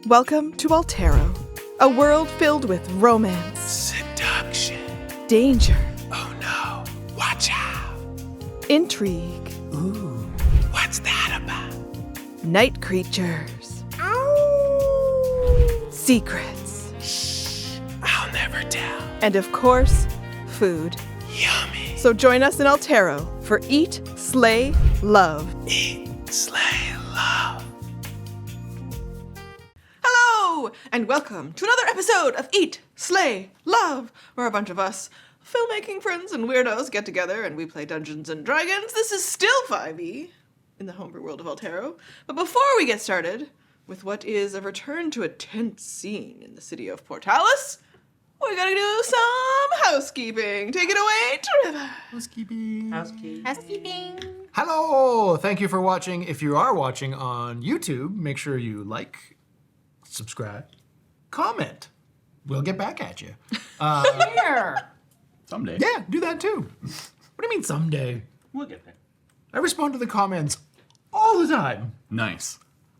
Welcome to Altero, a world filled with romance, Seduction. danger, Oh no, watch out. intrigue, Ooh, what's that about? night creatures, secrets, Shh, I'll never tell. and of course, food. Yummy. So join us in Altero for Eat, Slay, Love. Eat, slay, love. Hello, and welcome to another episode of Eat, Slay, Love, where a bunch of us filmmaking friends and weirdos get together and we play Dungeons and Dragons. This is still 5e in the homebrew world of Altero. But before we get started with what is a return to a tense scene in the city of Portalis, we gotta do some housekeeping. Take it away, Trevor. Housekeeping. Housekeeping. Hello! Thank you for watching. If you are watching on YouTube, make sure you like, subscribe, comment. We'll get back at you. Here. Someday. Yeah, do that too. What do you mean someday? We'll get there. I respond to the comments all the time. Nice.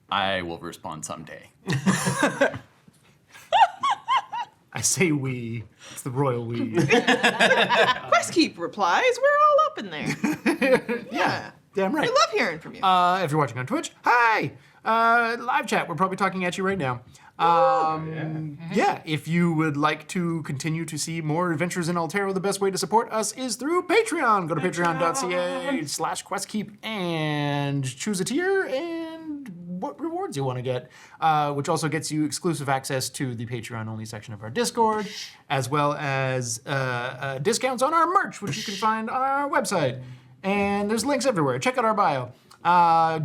I will respond someday. I say we. It's the royal we. Questkeep replies, we're all up in there. Yeah. Damn right. We love hearing from you. If you're watching on Twitch, hi! Live chat, we're probably talking at you right now. Yeah, if you would like to continue to see more adventures in Altero, the best way to support us is through Patreon. Go to patreon.ca/questkeep and choose a tier and what rewards you want to get, which also gets you exclusive access to the Patreon-only section of our Discord, as well as discounts on our merch, which you can find on our website. And there's links everywhere. Check out our bio.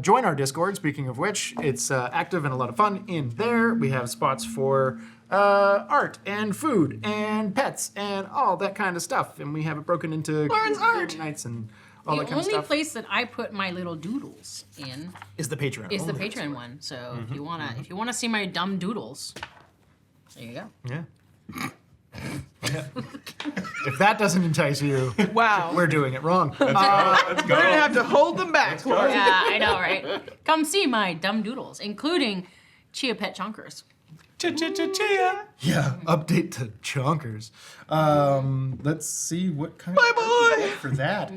Join our Discord, speaking of which. It's active and a lot of fun in there. We have spots for art and food and pets and all that kind of stuff. And we have it broken into Lauren's art nights and all The that kind of only stuff. place that I put my little doodles in Is the Patreon. is the only. Patreon one. So if you wanna see my dumb doodles, there you go. Yeah. If that doesn't entice you, Wow. we're doing it wrong. We're gonna have to hold them back. Yeah, I know, right? Come see my dumb doodles, including Chia Pet Chonkers. Chia. Yeah, update to Chonkers. Let's see what kind Bye, of boy. we get for that.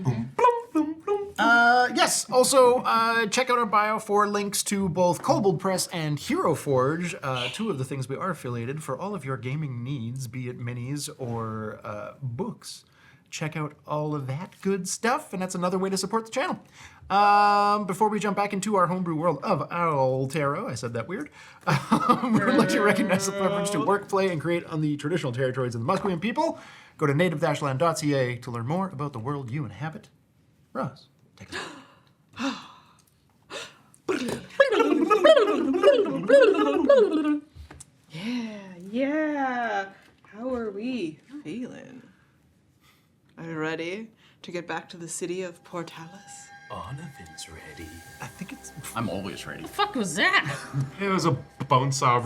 Yes, also check out our bio for links to both Kobold Press and Hero Forge, two of the things we are affiliated for all of your gaming needs, be it minis or books. Check out all of that good stuff, and that's another way to support the channel. Before we jump back into our homebrew world of Altero, I said that weird, we would like to recognize the privilege to work, play, and create on the traditional territories of the Musqueam people. Go to native-land.ca to learn more about the world you inhabit. Ross, take us away. Yeah. How are we feeling? Are you ready to get back to the city of Portalis? Onovan's ready. I think it's... I'm always ready. The fuck was that? It was a bone saw.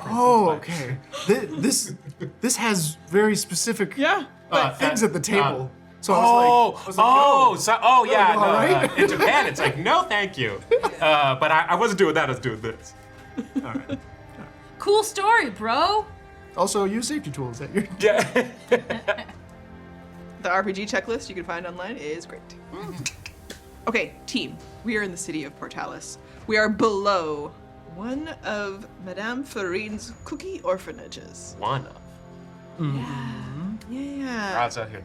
Oh, okay. This has very specific things at the table. So I was like, Yeah. you all right? In Japan, it's like, no, thank you. But I wasn't doing that. I was doing this. all right. Cool story, bro. Also, use safety tools at your... Yeah. The RPG checklist you can find online is great. Okay, team, we are in the city of Portalis. We are below one of Madame Farine's cookie orphanages. One of. Yeah. Rod's out here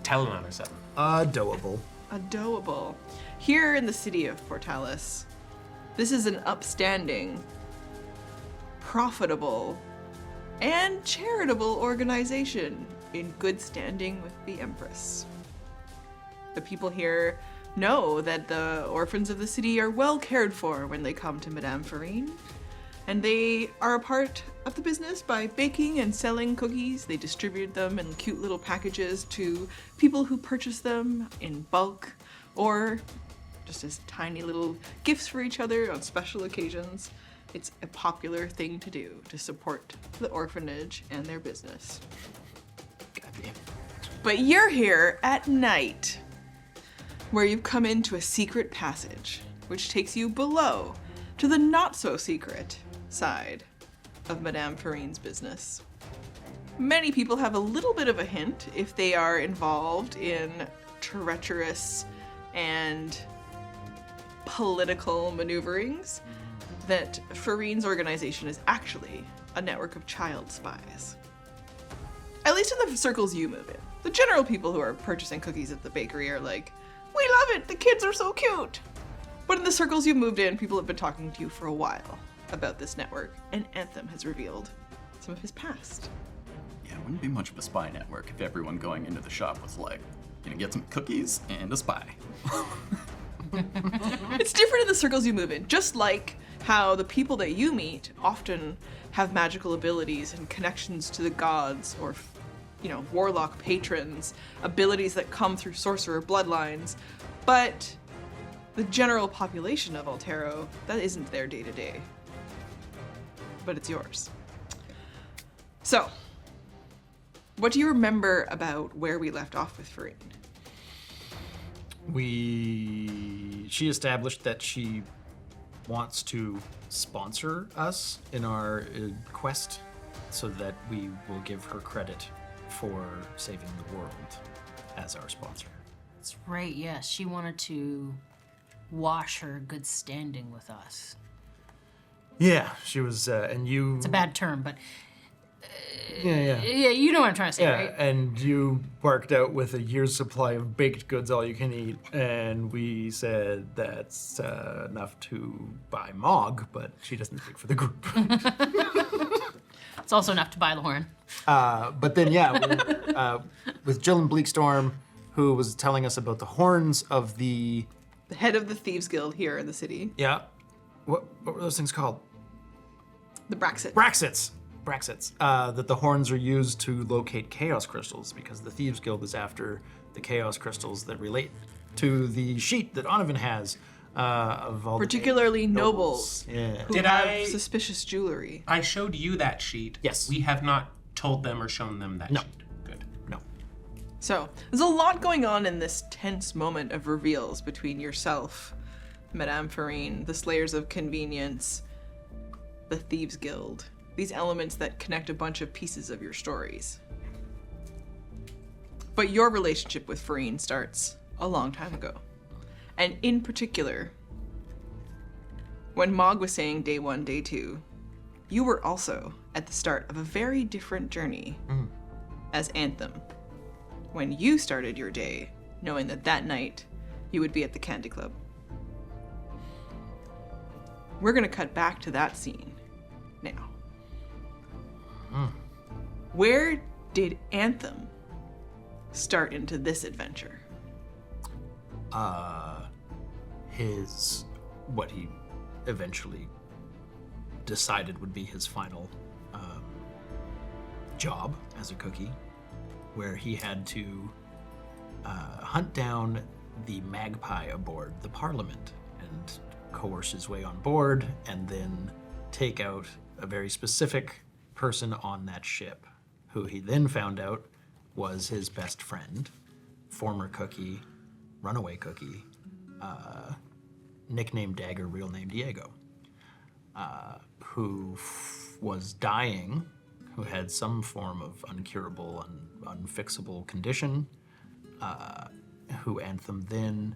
telling on herself. Adorable. Adorable. Here in the city of Portalis, this is an upstanding, profitable, and charitable organization in good standing with the Empress. The people here know that the orphans of the city are well cared for when they come to Madame Farine, and they are a part of the business by baking and selling cookies. They distribute them in cute little packages to people who purchase them in bulk or just as tiny little gifts for each other on special occasions. It's a popular thing to do to support the orphanage and their business. But you're here at night, where you've come into a secret passage, which takes you below to the not-so-secret side of Madame Farine's business. Many people have a little bit of a hint if they are involved in treacherous and political maneuverings that Farine's organization is actually a network of child spies. At least in the circles you move in. The general people who are purchasing cookies at the bakery are like, we love it, the kids are so cute. But in the circles you moved in, people have been talking to you for a while about this network, and Anthem has revealed some of his past. Yeah, it wouldn't be much of a spy network if everyone going into the shop was like, gonna get some cookies and a spy. It's different in the circles you move in, just like how the people that you meet often have magical abilities and connections to the gods or, warlock patrons, abilities that come through sorcerer bloodlines, but the general population of Altero, that isn't their day to day. But it's yours. So, what do you remember about where we left off with Farine? She established that she wants to sponsor us in our quest so that we will give her credit for saving the world as our sponsor. That's right, yes. She wanted to wash her good standing with us. Yeah, she was, and you... It's a bad term, but Yeah. yeah, you know what I'm trying to say, Yeah, right? and you barked out with a year's supply of baked goods all you can eat, and we said that's enough to buy Mog, but she doesn't speak for the group. It's also enough to buy Lauren. But then, with Jill and Bleakstorm, who was telling us about the horns of the... The head of the Thieves Guild here in the city. Yeah. What were those things called? The Braxit. Braxits. That the horns are used to locate chaos crystals, because the Thieves Guild is after the chaos crystals that relate to the sheet that Onovan has of all Particularly the nobles. Yeah. Who Did have I- suspicious jewelry. I showed you that sheet. Yes. We have not told them or shown them that No. sheet. Good. No. So, there's a lot going on in this tense moment of reveals between yourself, Madame Farine, the Slayers of Convenience, the Thieves Guild. These elements that connect a bunch of pieces of your stories. But your relationship with Farine starts a long time ago. And in particular, when Mog was saying day 1, day 2, you were also at the start of a very different journey as Anthem. When you started your day, knowing that that night you would be at the Candy Club. We're gonna cut back to that scene now. Where did Anthem start into this adventure? What he eventually decided would be his final job as a cookie, where he had to hunt down the magpie aboard the Parliament and coerce his way on board, and then take out a very specific person on that ship, who he then found out was his best friend, former cookie, runaway cookie, nickname Dagger, real name Diego, who was dying, who had some form of uncurable, unfixable condition, who Anthem then...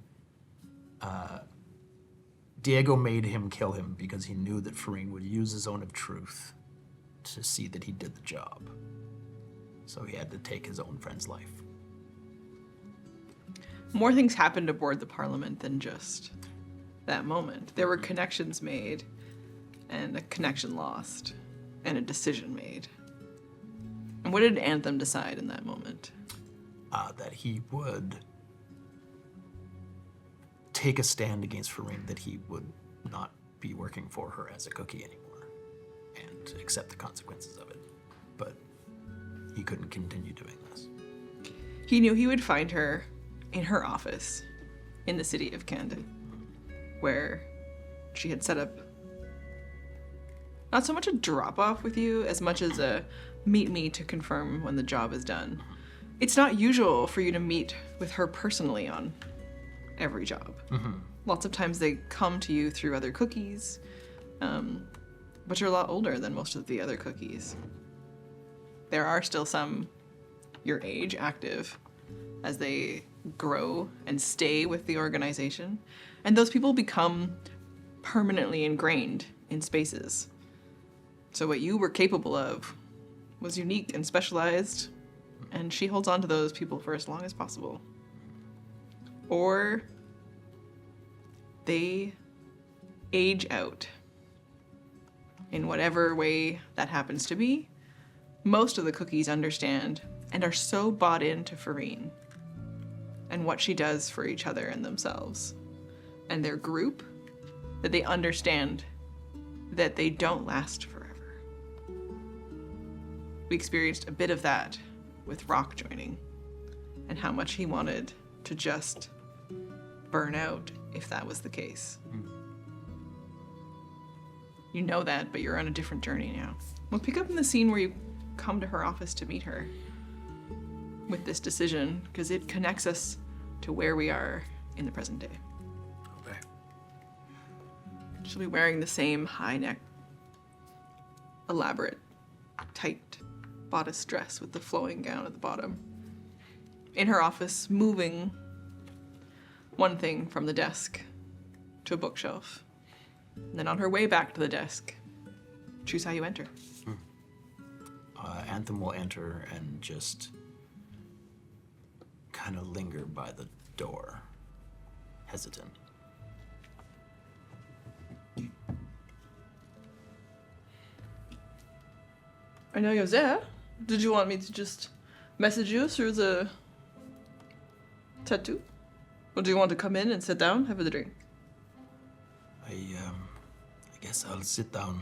Diego made him kill him because he knew that Farine would use his own of truth to see that he did the job. So he had to take his own friend's life. More things happened aboard the Parliament than just that moment. There were connections made, and a connection lost, and a decision made. And what did Anthem decide in that moment? That he would take a stand against Farine, that he would not be working for her as a cookie anymore, and accept the consequences of it. But he couldn't continue doing this. He knew he would find her in her office in the city of Camden, where she had set up not so much a drop-off with you as much as a meet me to confirm when the job is done. It's not usual for you to meet with her personally on every job. Lots of times they come to you through other cookies, but you're a lot older than most of the other cookies. There are still some your age active as they grow and stay with the organization, and those people become permanently ingrained in spaces. So what you were capable of was unique and specialized, and she holds on to those people for as long as possible. Or they age out in whatever way that happens to be. Most of the cookies understand and are so bought into Farine and what she does for each other and themselves and their group that they understand that they don't last forever. We experienced a bit of that with Rock joining and how much he wanted to just burn out if that was the case. You know that, but you're on a different journey now. We'll pick up in the scene where you come to her office to meet her with this decision, because it connects us to where we are in the present day. Okay. She'll be wearing the same high neck, elaborate, tight bodice dress with the flowing gown at the bottom. In her office, moving one thing from the desk to a bookshelf. And then on her way back to the desk, choose how you enter. Anthem will enter and just kind of linger by the door, hesitant. I know you're there. Did you want me to just message you through the tattoo? Or do you want to come in and sit down, have a drink? I guess I'll sit down.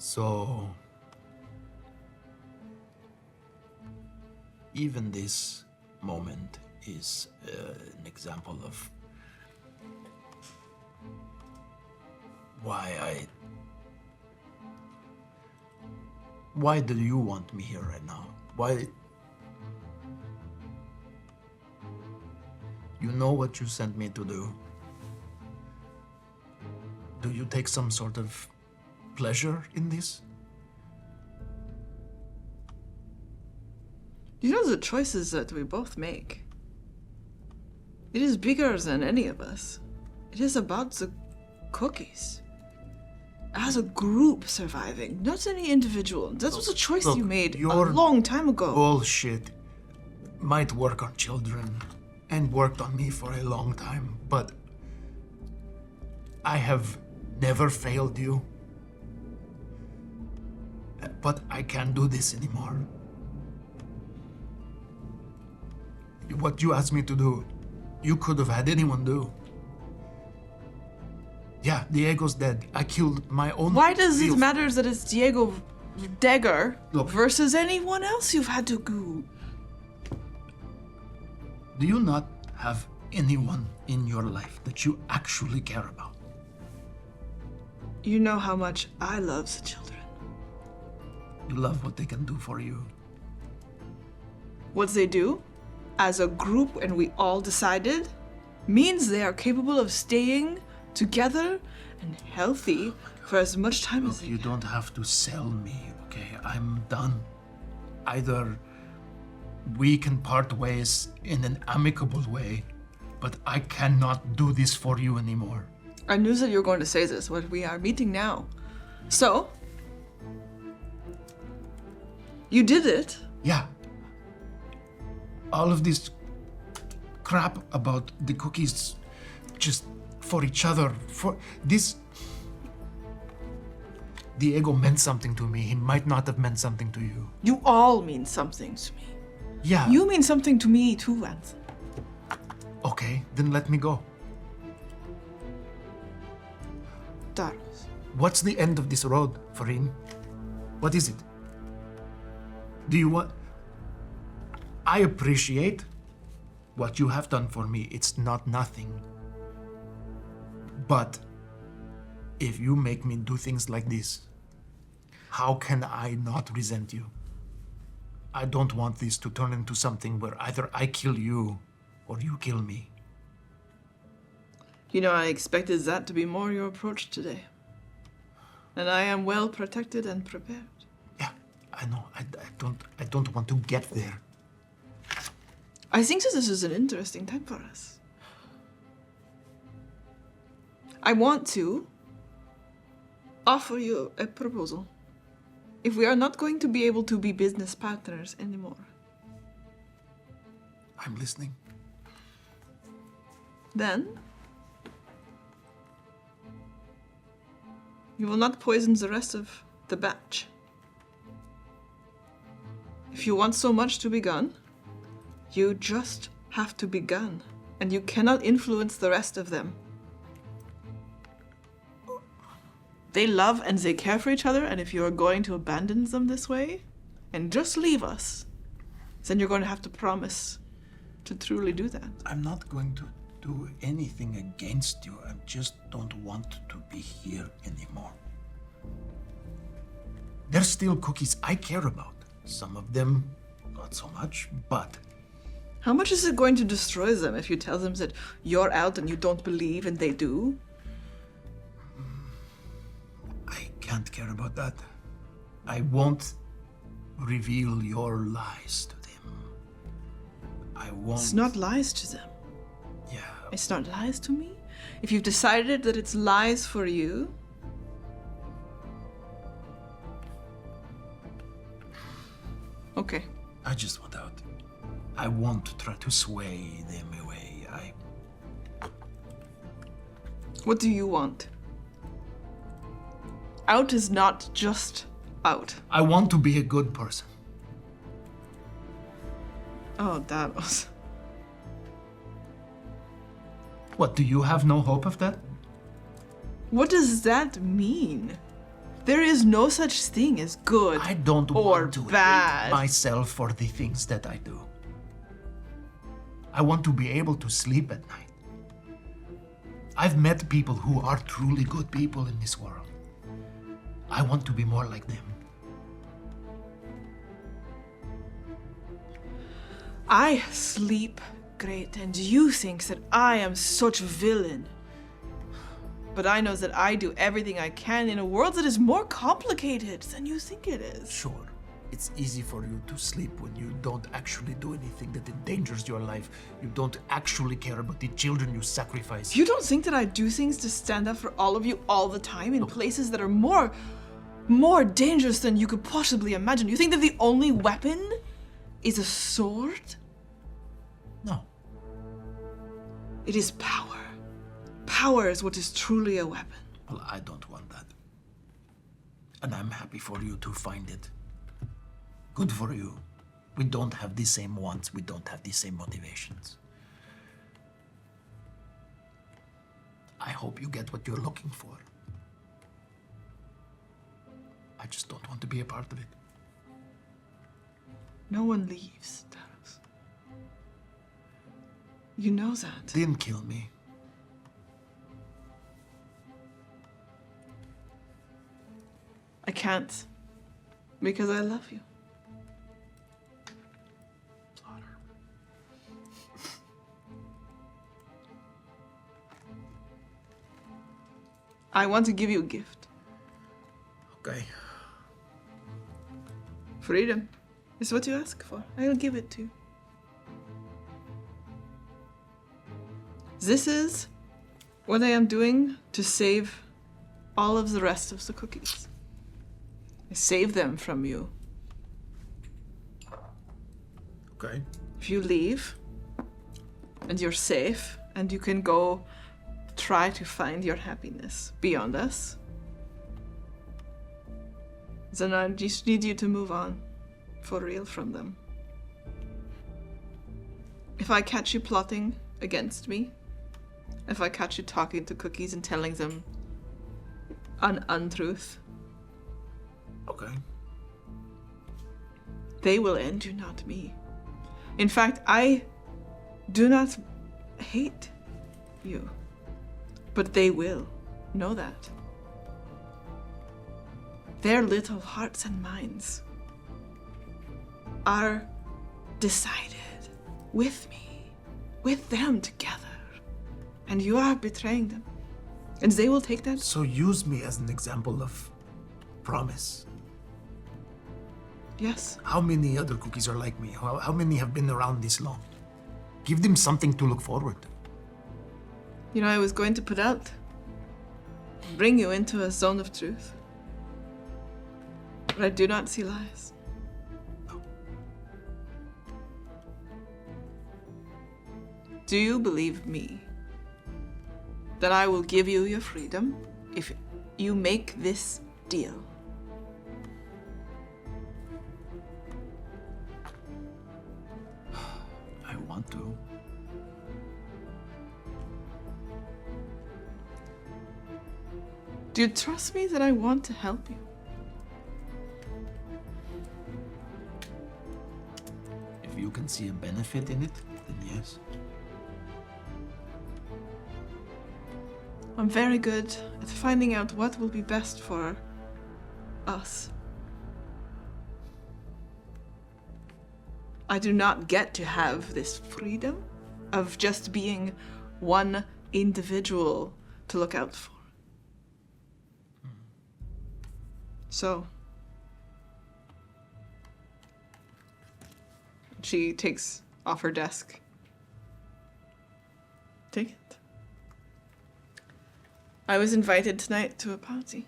So, even this moment is an example of why do you want me here right now? Why? You know what you sent me to do. Do you take some sort of pleasure in this? You know the choices that we both make. It is bigger than any of us. It is about the cookies. As a group surviving, not any individual. That was a choice Look, you made a your long time ago. Bullshit might work on children and worked on me for a long time, but I have never failed you. But I can't do this anymore. What you asked me to do, you could have had anyone do. Yeah, Diego's dead. I killed my own. Why does it real- matter that it's Diego Dagger Look. versus anyone else you've had to go? Do you not have anyone in your life that you actually care about? You know how much I love the children. You love what they can do for you. What they do, as a group and we all decided, means they are capable of staying together and healthy for as much time as Look, they you can. don't have to sell me, okay? I'm done. Either we can part ways in an amicable way, but I cannot do this for you anymore. I knew that you were going to say this, but we are meeting now. So, you did it. Yeah. All of this crap about the cookies just for each other, for this. Diego meant something to me. He might not have meant something to you. You all mean something to me. Yeah. You mean something to me too, Anson. Okay, then let me go. Darlos. What's the end of this road, Farin? What is it? Do you want... I appreciate what you have done for me. It's not nothing. But if you make me do things like this, how can I not resent you? I don't want this to turn into something where either I kill you or you kill me. You know, I expected that to be more your approach today. And I am well protected and prepared. Yeah, I know. I don't want to get there. I think that this is an interesting time for us. I want to offer you a proposal. If we are not going to be able to be business partners anymore, I'm listening. then you will not poison the rest of the batch. If you want so much to be gone, you just have to be gone, and you cannot influence the rest of them. They love and they care for each other, and if you are going to abandon them this way and just leave us, then you're going to have to promise to truly do that. I'm not going to do anything against you. I just don't want to be here anymore. There's still cookies I care about. Some of them, not so much, but How much is it going to destroy them if you tell them that you're out and you don't believe and they do? I can't care about that. I won't reveal your lies to them. I won't. It's not lies to them. Yeah. It's not lies to me. If you've decided that it's lies for you, okay. I just want out. I won't try to sway them away. What do you want? Out is not just out. I want to be a good person. Oh, that was... What, do you have no hope of that? What does that mean? There is no such thing as good I don't or want to bad. hate myself for the things that I do. I want to be able to sleep at night. I've met people who are truly good people in this world. I want to be more like them. I sleep great, and you think that I am such a villain. But I know that I do everything I can in a world that is more complicated than you think it is. Sure, it's easy for you to sleep when you don't actually do anything that endangers your life. You don't actually care about the children you sacrifice. You don't think that I do things to stand up for all of you all the time in places that are more dangerous than you could possibly imagine? You think that the only weapon is a sword? No. It is power. Power is what is truly a weapon. Well, I don't want that. And I'm happy for you to find it. Good for you. We don't have the same wants, we don't have the same motivations. I hope you get what you're looking for. I just don't want to be a part of it. No one leaves, Taros. You know that. Then kill me. I can't. Because I love you. I want to give you a gift. Okay. Freedom is what you ask for. I'll give it to you. This is what I am doing to save all of the rest of the cookies. I save them from you. Okay. If you leave, and you're safe, and you can go try to find your happiness beyond us, then I just need you to move on for real from them. If I catch you plotting against me, if I catch you talking to cookies and telling them an untruth, Okay. they will end you, not me. In fact, I do not hate you, but they will know that. Their little hearts and minds are decided with me, with them together. And you are betraying them. And they will take that. So use me as an example of promise. Yes. How many other cookies are like me? How many have been around this long? Give them something to look forward to. You know, I was going to put out, bring you into a zone of truth. But I do not see lies. Do you believe me that I will give you your freedom if you make this deal? I want to. Do you trust me that I want to help you? If you can see a benefit in it, then yes. I'm very good at finding out what will be best for us. I do not get to have this freedom of just being one individual to look out for. So, she takes off her desk. Take it. I was invited tonight to a party,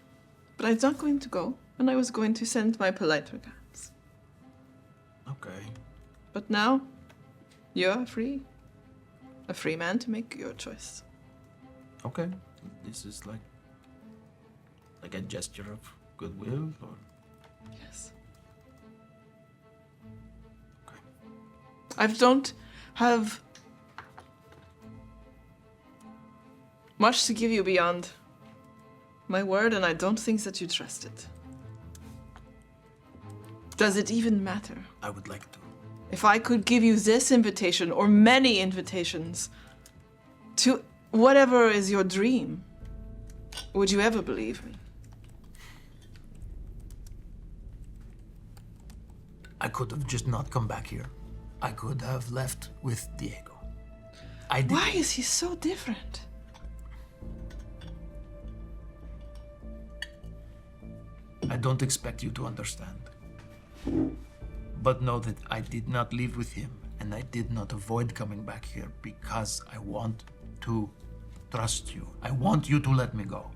but I was not going to go, and I was going to send my polite regards. Okay. But now, you're free. A free man to make your choice. Okay. This is like a gesture of goodwill, or Yes. okay. I don't have much to give you beyond my word, and I don't think that you trust it. Does it even matter? I would like to. If I could give you this invitation, or many invitations, to whatever is your dream, would you ever believe me? I could have just not come back here. I could have left with Diego. I did. Why is he so different? I don't expect you to understand. But know that I did not leave with him, and I did not avoid coming back here because I want to trust you. I want you to let me go.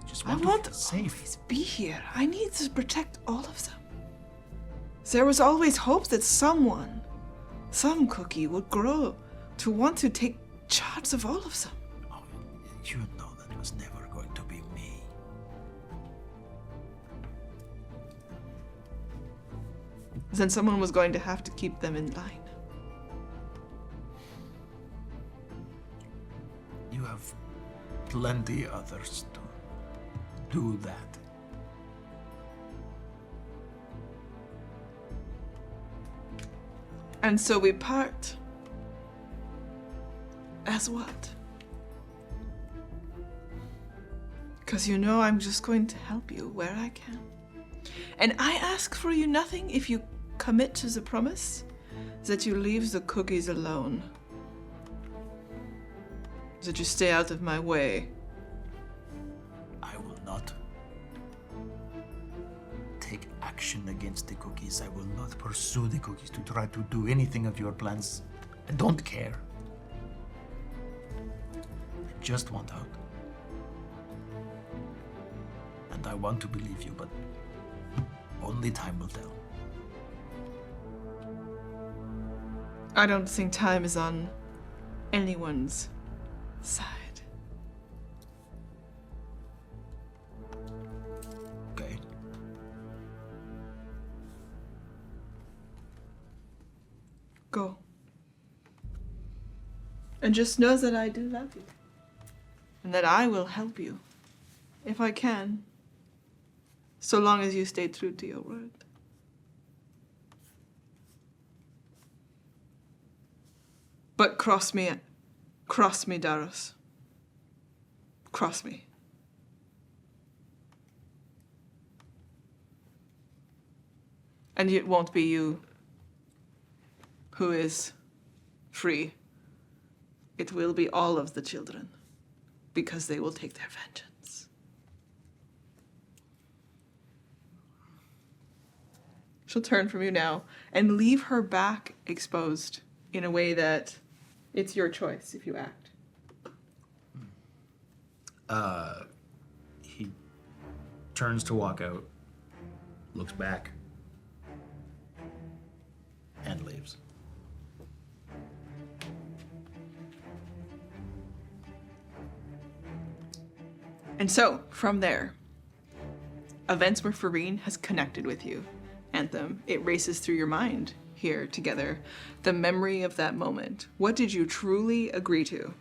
Just I want want to to feel safe. always be here. I need to protect all of them. There was always hope that someone, some cookie, would grow to want to take charge of all of them. Oh, you know that was never going to be me. Then someone was going to have to keep them in line. You have plenty others to do that. And so we part. As what? Because you know I'm just going to help you where I can. And I ask for you nothing if you commit to the promise that you leave the cookies alone. That you stay out of my way. I will not take action against the cookies. I will not pursue the cookies to try to do anything of your plans. I don't care. I just want out. And I want to believe you, but only time will tell. I don't think time is on anyone's side. Okay? Go. And just know that I do love you. And that I will help you, if I can, so long as you stay true to your word. But cross me, Daros. Cross me. And it won't be you who is free, it will be all of the children, because they will take their vengeance. She'll turn from you now and leave her back exposed in a way that it's your choice if you act. He turns to walk out, looks back, and leaves. And so, from there, events where Farine has connected with you. Anthem, it races through your mind here together. The memory of that moment. What did you truly agree to?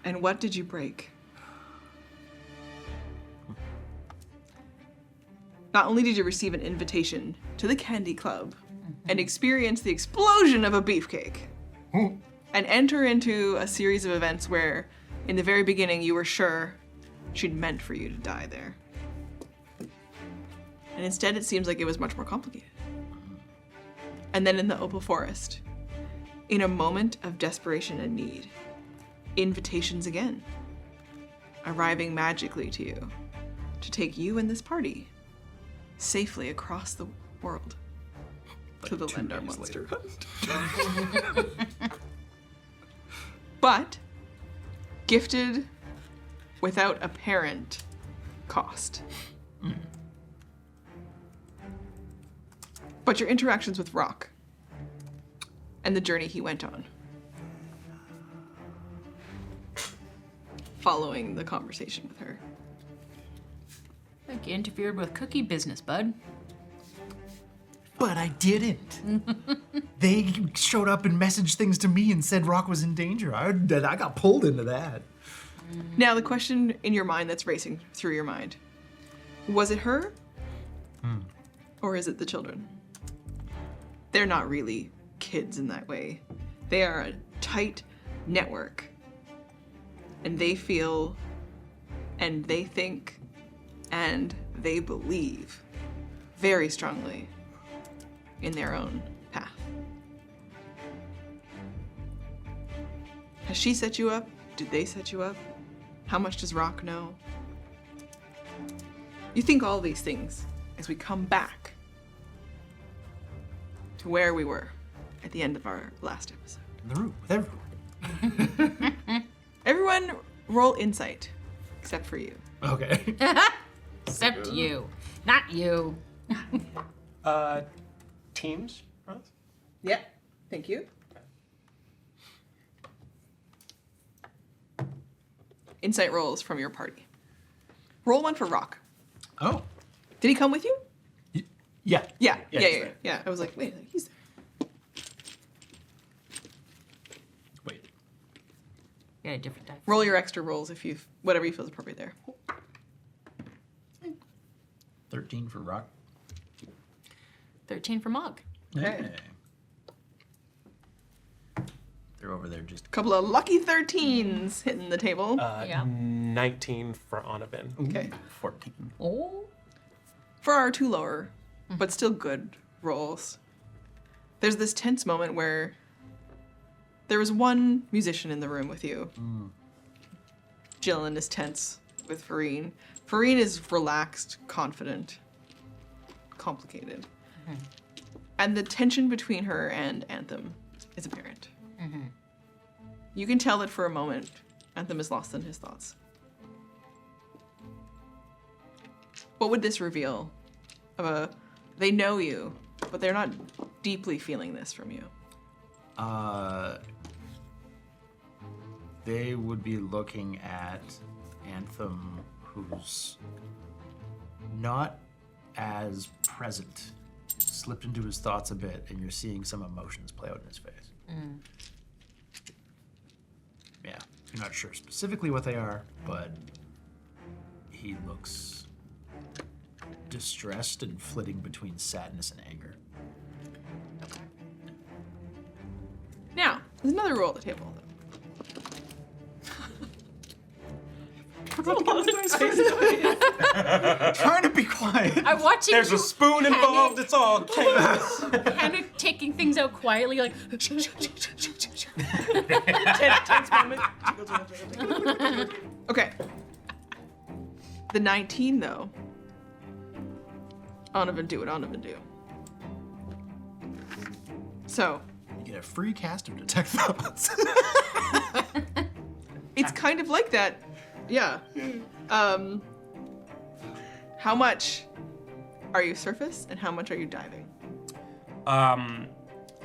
And what did you break? Not only did you receive an invitation to the Candy Club and experience the explosion of a beefcake, and enter into a series of events where, in the very beginning, you were sure she'd meant for you to die there. And instead, it seems like it was much more complicated. And then in the Opal Forest, in a moment of desperation and need, invitations again, arriving magically to you to take you and this party safely across the world to the 2 Lendar days Monster later. Hunt. But gifted without apparent cost. But your interactions with Rock and the journey he went on, following the conversation with her. Like you interfered with cookie business, bud. But I didn't. They showed up and messaged things to me and said Rock was in danger. I got pulled into that. Now, the question in your mind that's racing through your mind, was it her? Or is it the children? They're not really kids in that way. They are a tight network. And they feel, and they think, and they believe very strongly in their own path. Has she set you up? Did they set you up? How much does Rock know? You think all these things as we come back to where we were at the end of our last episode. In the room with everyone. Everyone roll insight, except for you. Okay. Except you. Not you. Teams? Right? Yeah, thank you. Insight rolls from your party. Roll one for Rock. Oh. Did he come with you? Yeah. Yeah. he's there. I was like, wait, he's there. Wait. Yeah, a different type. Roll your extra rolls if you, whatever you feel is appropriate there. 13 for Rock. 13 for Mog. Okay. They're over there just. Couple of lucky 13s hitting the table. Yeah. 19 for Onabin. Okay. 14. Oh. For our two lower, but still good rolls, there's this tense moment where there was one musician in the room with you. Jillian is tense with Farine. Farine is relaxed, confident, complicated. And the tension between her and Anthem is apparent. You can tell that for a moment, Anthem is lost in his thoughts. What would this reveal of they know you, but they're not deeply feeling this from you? They would be looking at Anthem, who's not as present. Slipped into his thoughts a bit, and you're seeing some emotions play out in his face. Yeah, you're not sure specifically what they are, but he looks distressed and flitting between sadness and anger. Now, there's another roll at the table. Trying to be quiet. I'm watching. There's a spoon involved. It's all chaos. Kind of taking things out quietly, like. Tense moment. Okay. The 19, though. Onovan do. So, You get a free cast of Detect Thoughts. it's kind of like that. Yeah. How much are you surface and how much are you diving?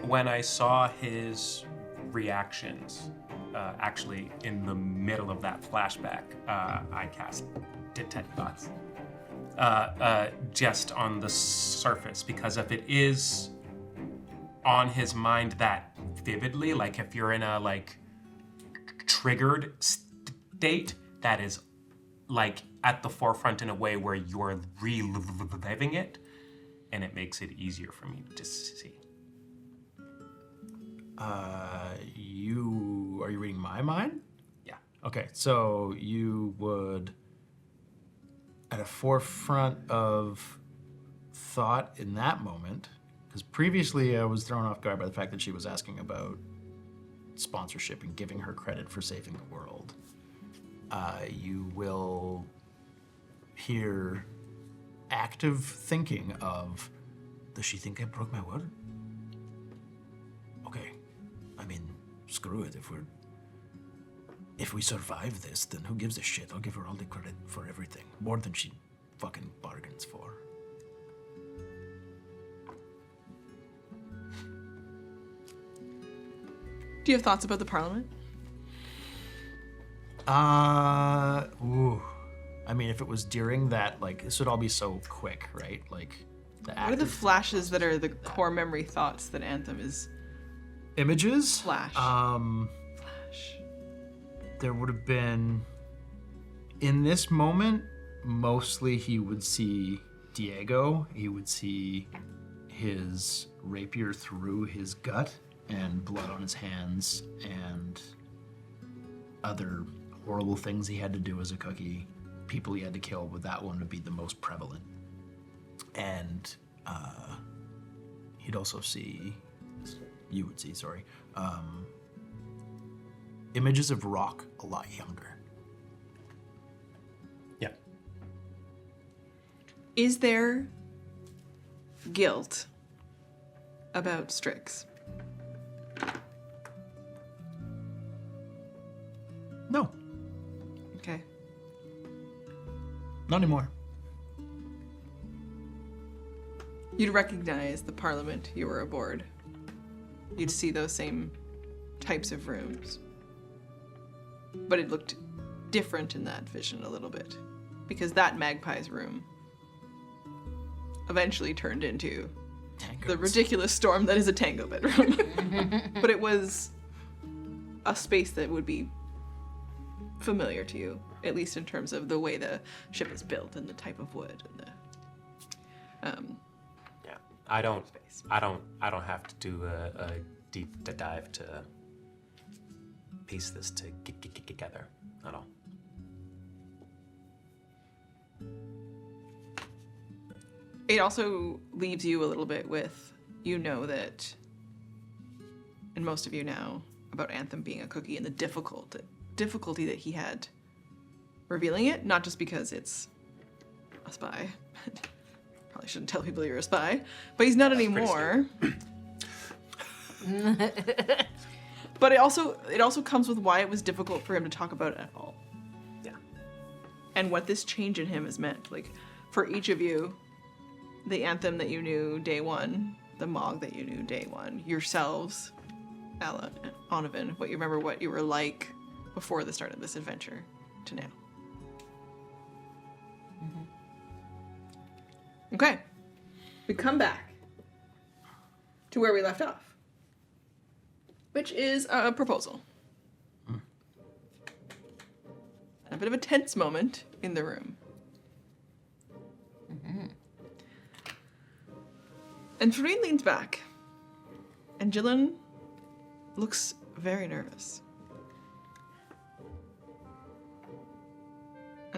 When I saw his reactions, actually in the middle of that flashback, I cast Detect Thoughts. Just on the surface, because if it is on his mind that vividly, like if you're in a like triggered state that is like at the forefront in a way where you're reliving it, and it makes it easier for me to see. Are you reading my mind? Yeah. Okay, so you would, at a forefront of thought in that moment, because previously I was thrown off guard by the fact that she was asking about sponsorship and giving her credit for saving the world. You will hear active thinking of, does she think I broke my word? Okay, I mean, screw it. If we survive this, then who gives a shit? I'll give her all the credit for everything, more than she fucking bargains for. Do you have thoughts about the Parliament? Ooh. I mean, if it was during that, like, this would all be so quick, right? Like, the What are the flashes that are the core memory thoughts that Anthem is? images? Flash. Flash. There would have been, in this moment, mostly he would see Diego. He would see his rapier through his gut and blood on his hands and other horrible things he had to do as a cookie, people he had to kill, but that one would be the most prevalent. And he'd also see, you would see, sorry, images of Rock a lot younger. Yeah. Is there guilt about Strix? No, Okay. not anymore. You'd recognize the Parliament you were aboard. You'd see those same types of rooms. But it looked different in that vision a little bit. Because that Magpie's room eventually turned into the ridiculous storm that is a tango bedroom. But it was a space that would be familiar to you, at least in terms of the way the ship is built and the type of wood and the Yeah. I don't have to do a deep dive to piece this together at all. It also leaves you a little bit with, you know that, and most of you know, about Anthem being a cookie and the difficulty that he had revealing it, not just because it's a spy. Probably shouldn't tell people you're a spy, but he's not anymore. But it also comes with why it was difficult for him to talk about it at all. Yeah. And what this change in him has meant. Like, for each of you, the Anthem that you knew day one, the Mog that you knew day one, yourselves, Ella, Onovan, what you remember what you were like before the start of this adventure to now. Mm-hmm. Okay. We come back to where we left off, which is a proposal. A bit of a tense moment in the room. And Farine leans back, and Jillian looks very nervous.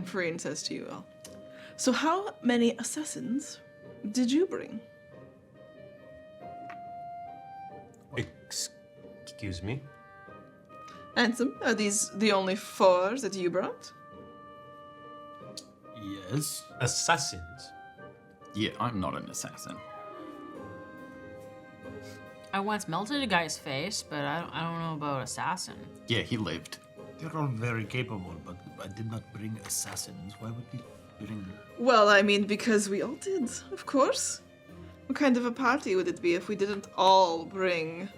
And Farine says to you all, so how many assassins did you bring? Excuse me? Ansem, are these the only 4 that you brought? Yes. Assassins? Yeah, I'm not an assassin. I once melted a guy's face, but I don't know about assassin. Yeah, he lived. They're all very capable, but I did not bring assassins. Why would we bring them? Well, I mean, because we all did, of course. What kind of a party would it be if we didn't all bring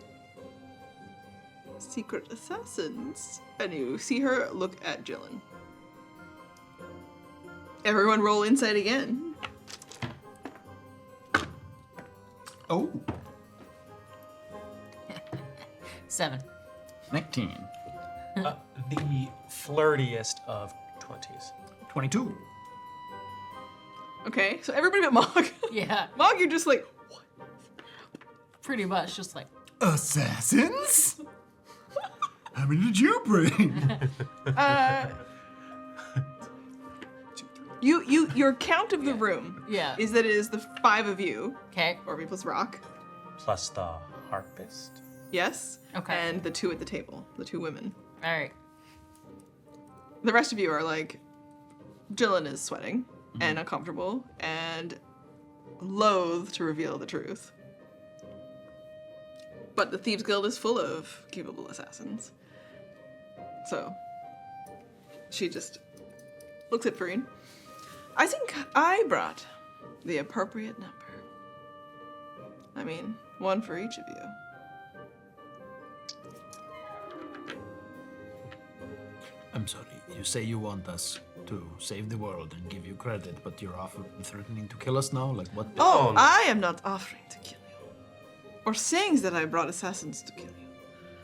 secret assassins? And you see her look at Jillian. Everyone roll insight again. Oh. 7. 19. The flirtiest of 20s. 22. Okay, so everybody but Mog. Yeah, Mog, you're just like, what? pretty much just like, Assassins? How many did you bring? Your count of the room yeah. is that it is the 5 of you, Okay. Orby plus Rock, Plus the harpist. yes? Okay. And the 2 at the table, the 2 women. All right. The rest of you are like, Jillian is sweating and uncomfortable and loath to reveal the truth. But the Thieves Guild is full of capable assassins. So, she just looks at Farine. I think I brought the appropriate number. I mean, 1 for each of you. I'm sorry. You say you want us to save the world and give you credit, but you're threatening to kill us now? Like what? Oh, I am not offering to kill you. Or saying that I brought assassins to kill you.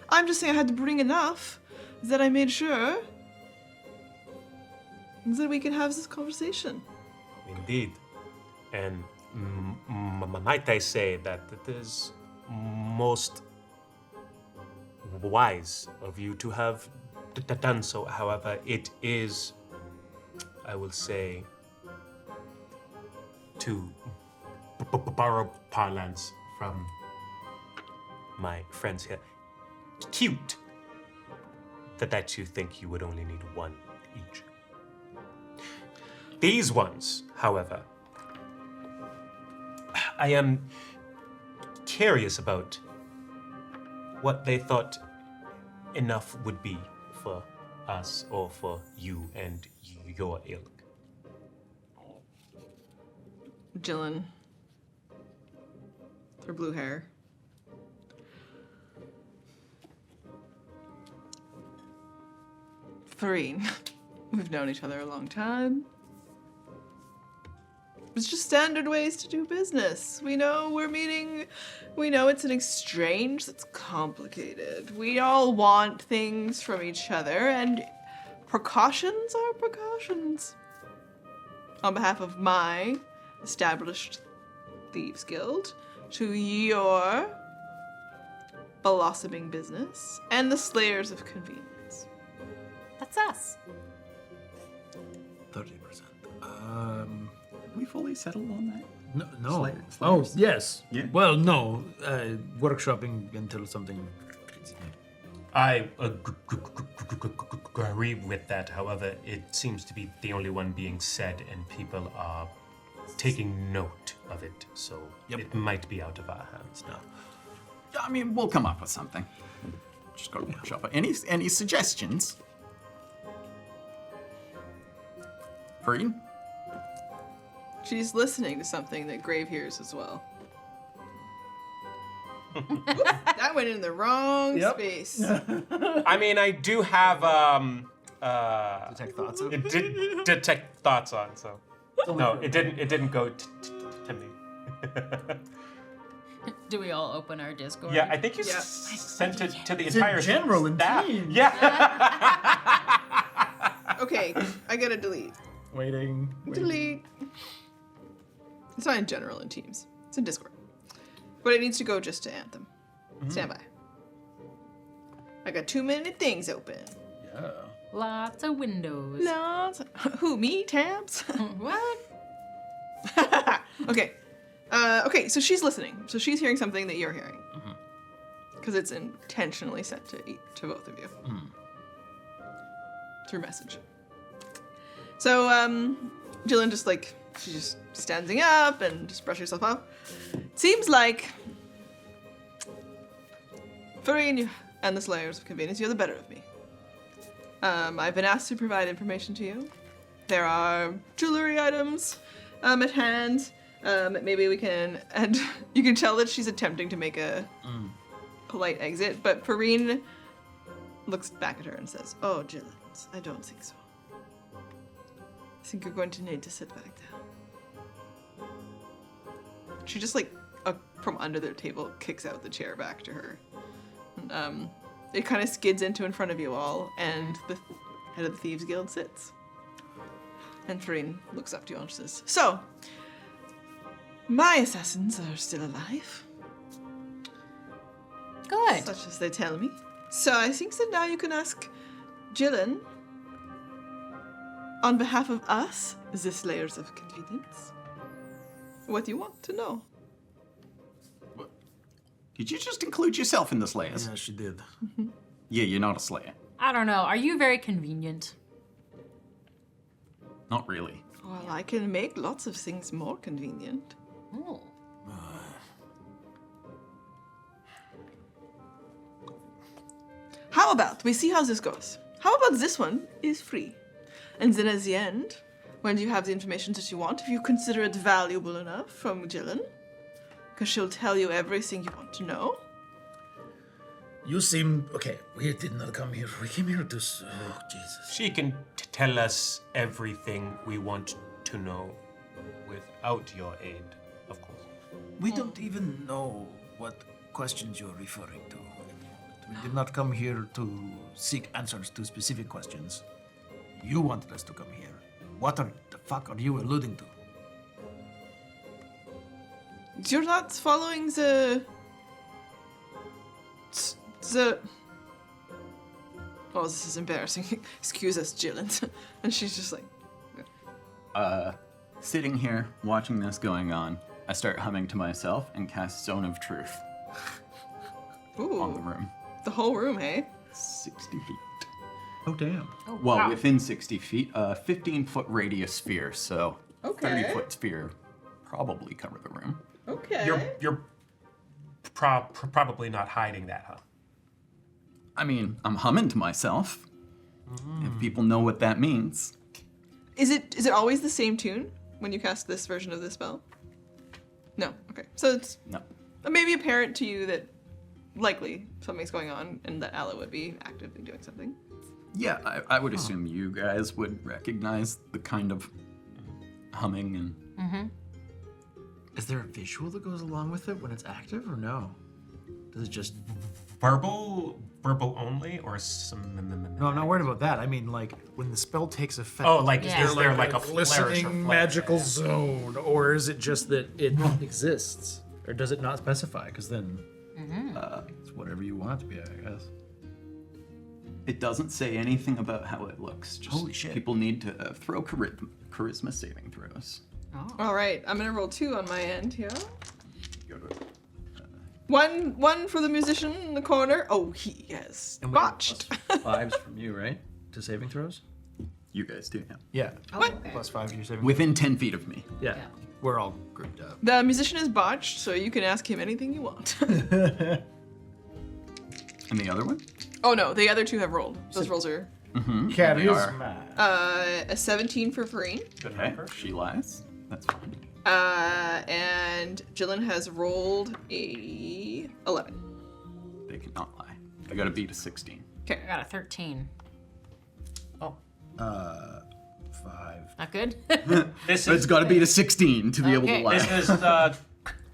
I'm just saying I had to bring enough that I made sure that we could have this conversation. Indeed. And might I say that it is most wise of you to have done so. However, it is, I will say, to borrow parlance from my friends here, cute that you think you would only need 1 each. These ones, however, I am curious about what they thought enough would be for us or for you and your ilk. Jillian, her blue hair. Farine, we've known each other a long time. It's just standard ways to do business. We know we're meeting, we know it's an exchange that's complicated. We all want things from each other, and precautions are precautions. On behalf of my established Thieves Guild, to your blossoming business, and the Slayers of Convenience. That's us. 30%. We fully settled on that? No. Slayers. Oh, yes. Yeah. Well, no. Workshopping until something. I agree with that. However, it seems to be the only one being said, and people are taking note of it. So it might be out of our hands now. I mean, we'll come up with something. Just go to workshop it. Any suggestions? Farine? She's listening to something that Grave hears as well. Whoop, that went in the wrong space. I mean, I do have Detect thoughts. it did detect thoughts on, so no, it didn't go to me. Do we all open our Discord? Yeah, I think you Yeah. sent it to the It's entire in general and staff. teams. Yeah. Okay, I gotta delete. Waiting. Delete. It's not in general in Teams. It's in Discord. But it needs to go just to Anthem. Stand by. I got too many things open. Yeah. Lots of windows. Lots. Who, me? Tabs? What? Okay. Okay, so she's listening. So she's hearing something that you're hearing. Because it's intentionally sent to both of you. Through message. So, Jillian just she's just standing up and just brushing herself off. Seems like Farine and the Slayers of Convenience, you're the better of me. I've been asked to provide information to you. There are jewelry items at hand. Maybe we can, and you can tell that she's attempting to make a polite exit, but Farine looks back at her and says, "Oh, Jillian, I don't think so. I think you're going to need to sit back down." She just from under their table kicks out the chair back to her. And, it kind of skids into in front of you all, and the head of the Thieves Guild sits. And Farine looks up to you and says, "So, my assassins are still alive, Good. such as they tell me. So I think that now you can ask Jillian, on behalf of us, the Slayers of Convenience, what you want to know." Did you just include yourself in the Slayers? Yeah, she did. Yeah, you're not a Slayer. I don't know. Are you very convenient? Not really. Well, I can make lots of things more convenient. Oh. How about we see how this goes? How about this one is free? And then at the end, when you have the information that you want, if you consider it valuable enough from Jillian, because she'll tell you everything you want to know. You seem okay. We did not come here. We came here to. Oh Jesus. She can tell us everything we want to know without your aid, of course. We don't even know what questions you're referring to. We did not come here to seek answers to specific questions. You wanted us to come here. What the fuck are you alluding to? You're not following the. Oh, this is embarrassing. Excuse us, Jillian. And she's just like. Sitting here, watching this going on, I start humming to myself and cast Zone of Truth Ooh. on the room. The whole room, hey? 60 feet. Oh damn. Oh, Well, wow. within 60 feet, 15-foot radius sphere, so Okay. 30-foot sphere probably cover the room. Okay. You're probably not hiding that, huh? I mean, I'm humming to myself. If people know what that means. Is it always the same tune when you cast this version of the spell? No. Okay. So it's No. maybe apparent to you that likely something's going on and that Alla would be actively doing something. Yeah, I would assume you guys would recognize the kind of humming and... Is there a visual that goes along with it when it's active, or no? Does it just? Verbal only, or some? No, I'm not worried about that. I mean, like when the spell takes effect. Oh, like Yeah. is there like a flourish or glistening flare? magical zone, or is it just that it exists, or does it not specify? Because then it's whatever you want it to be, I guess. It doesn't say anything about how it looks. Just Holy shit. People need to throw charisma saving throws. All right. I'm gonna roll 2 on my end here. One for the musician in the corner. Oh, he has And we- botched. +5s from you, right? To saving throws. You guys do, yeah. Yeah. Oh, okay. +5 to your saving. Within 10 feet of me. Yeah. Yeah. We're all grouped up. The musician is botched, so you can ask him anything you want. And the other one? Oh no, the other 2 have rolled. Those rolls are Charisma. a 17 for Farine. Okay, she lies. That's fine. And Jillian has rolled a 11. They cannot lie. I got to beat a 16. Okay. I got a 13. Oh, 5. Not good? this It's is got to beat a 16 to be able to Okay. lie. this is the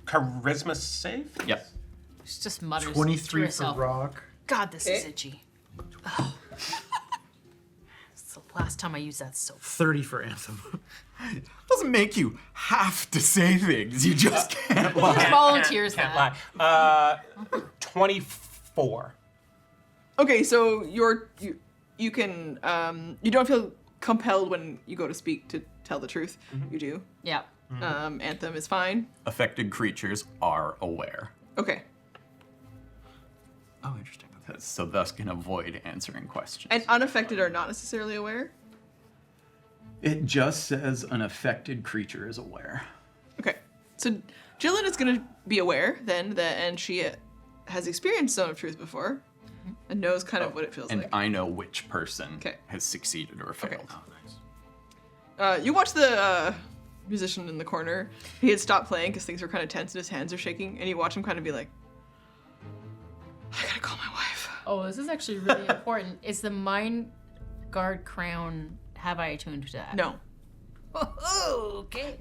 charisma save. Yep. She just mutters to 23 for herself. rock. God, this is Okay. itchy. Oh. It's the last time I used that soap. 30 for anthem. Doesn't make you have to say things. You just can't lie. Just volunteers Can't that. lie. 24. Okay, so you can, you don't feel compelled when you go to speak to tell the truth. You do. Yeah. Anthem is fine. Affected creatures are aware, Okay. Oh, interesting. Okay. so thus can avoid answering questions. And unaffected are not necessarily aware. It just says an affected creature is aware. Okay. So Jillian is going to be aware then that, and she has experienced Zone of Truth before and knows kind of what it feels And like. I know which person 'Kay. has succeeded or failed. Oh, nice. You watch the musician in the corner. He had stopped playing because things were kind of tense and his hands are shaking. And you watch him kind of be like, I gotta call my wife. Oh, this is actually really important. Is the Mind Guard crown, have I attuned to that? No. Oh, okay.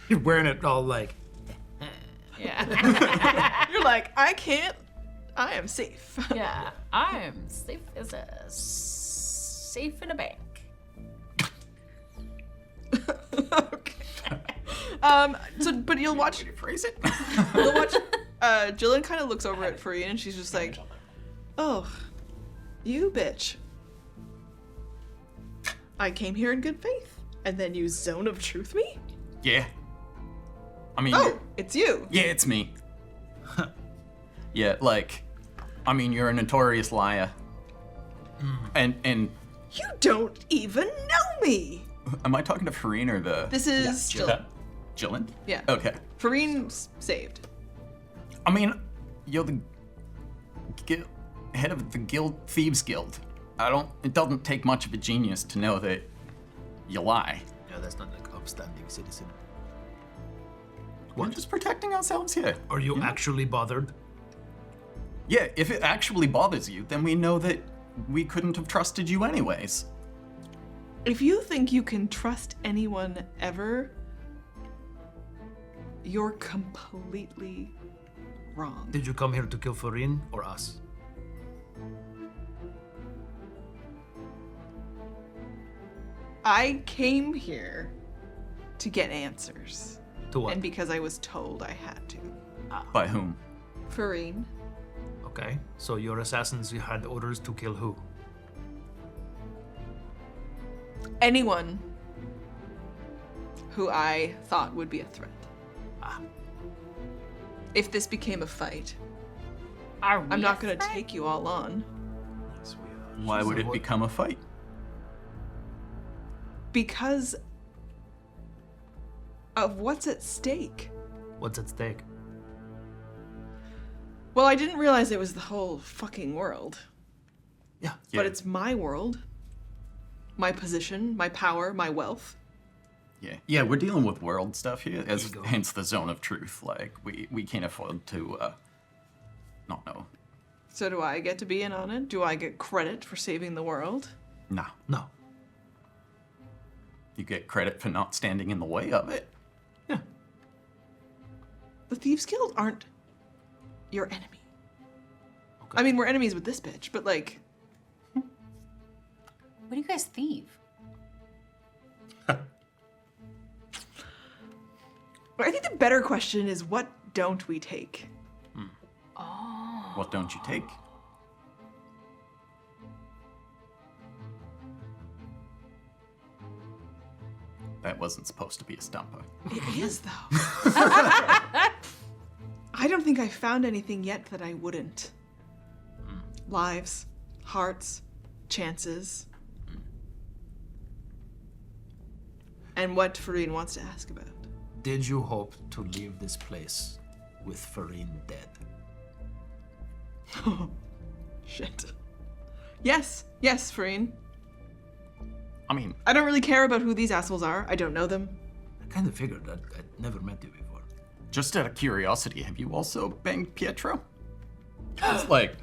You're wearing it all like. Yeah. You're like, I am safe. Yeah. I am safe as a safe in a bank. Okay. But you'll watch. Phrase it. You'll watch. Jillian kind of looks over at Farine and she's just like, "Oh, you bitch! I came here in good faith, and then you Zone of Truth me? Yeah. I mean, Oh, it's you! yeah, it's me. Yeah, like, I mean, you're a notorious liar. And You don't even know me. am I talking to Farine or the This is Jillian. Jillian? Yeah. Okay. Farine's saved. I mean, you're the head of the Thieves Guild. It doesn't take much of a genius to know that you lie. Yeah, that's not like upstanding citizen. We're just protecting ourselves here. Are you actually bothered? Yeah, if it actually bothers you, then we know that we couldn't have trusted you anyways. If you think you can trust anyone ever, you're completely wrong. Did you come here to kill Farin or us? I came here to get answers. To what? And because I was told I had to. By whom? Farine. Okay, so your assassins had orders to kill who? Anyone who I thought would be a threat. If this became a fight, Are we I'm not a gonna threat? take you all on. Why would it what- become a fight? Because of what's at stake. What's at stake? Well, I didn't realize it was the whole fucking world. Yeah. But it's my world. My position, my power, my wealth. Yeah, we're dealing with world stuff here, Ego. hence the Zone of Truth. Like, we can't afford to, not know. So do I get to be in on it? Do I get credit for saving the world? Nah. No. You get credit for not standing in the way of it. Yeah. The Thieves Guild aren't your enemy. Okay. I mean, we're enemies with this bitch, but like, What do you guys thieve? I think the better question is, what don't we take? What don't you take? That wasn't supposed to be a stumper. It is, though. I don't think I found anything yet that I wouldn't. Lives, hearts, chances. And what Farine wants to ask about. Did you hope to leave this place with Farin dead? Shit. Yes, Farine. I mean, I don't really care about who these assholes are. I don't know them. I kind of figured that I'd never met you before. just out of curiosity, have you also banged Pietro? It's like,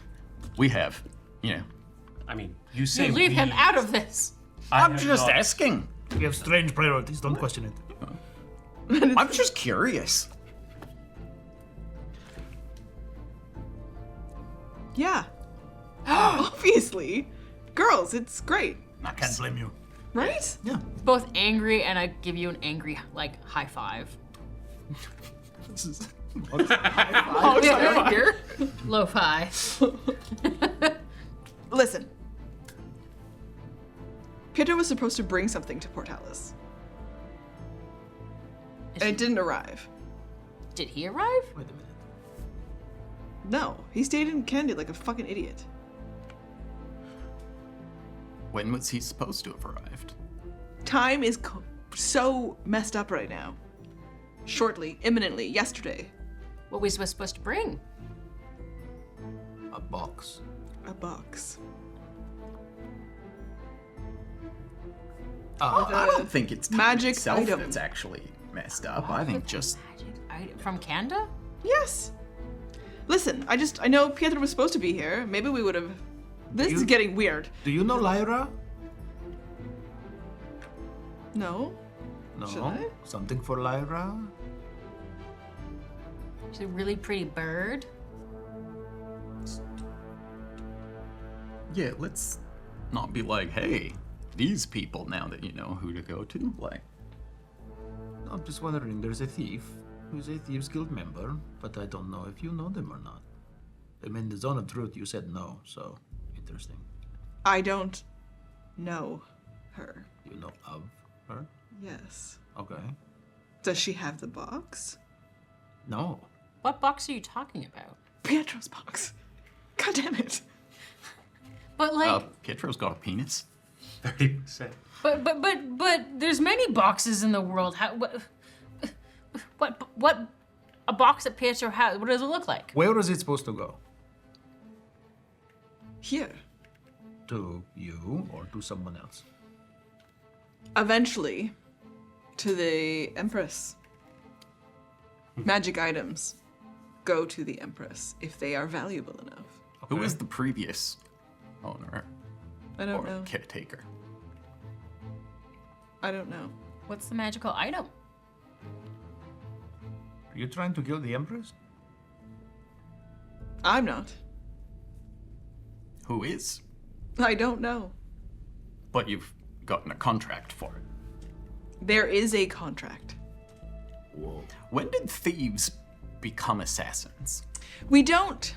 we have, you know. I mean, you say You leave him we- out of this. I I'm have just not- asking. We have strange priorities, don't question it. I'm just curious. Yeah. Obviously. Girls, it's great, I can't blame you. right? Yeah. Both angry, and I give you an angry, like, high five. This is Low five. Listen. Pietro was supposed to bring something to Portalis. And it didn't arrive. Did he arrive? Wait a minute. No, he stayed in Candy like a fucking idiot. When was he supposed to have arrived? Time is so messed up right now. Shortly, imminently, yesterday. What was we supposed to bring? A box. A box. I don't think it's time magic itself item. that's actually messed up. I think just Magic item from Kanda? Yes. Listen, I know Pietro was supposed to be here. Maybe we would have. This is getting weird. Do you know Lyra? No? No. Should I? Something for Lyra? She's a really pretty bird. yeah. Let's not be like, hey, these people. Now that you know who to go to, like, No, I'm just wondering. There's a thief who's a Thieves Guild member, but I don't know if you know them or not. I mean, the Zone of Truth, you said no, so interesting. I don't know her. You know of her? Yes. Okay. Does she have the box? No. What box are you talking about? Pietro's box. God damn it. But like, Pietro's got a penis. 30%. but there's many boxes in the world. How, what a box that Pietro has? What does it look like? Where is it supposed to go? Here. To you or to someone else? Eventually, to the Empress. Magic items go to the Empress if they are valuable enough. Who was the previous owner I don't or know. caretaker? I don't know. What's the magical item? Are you trying to kill the Empress? I'm not. Who is? I don't know. But you've gotten a contract for it. There is a contract. Whoa. When did thieves become assassins? We don't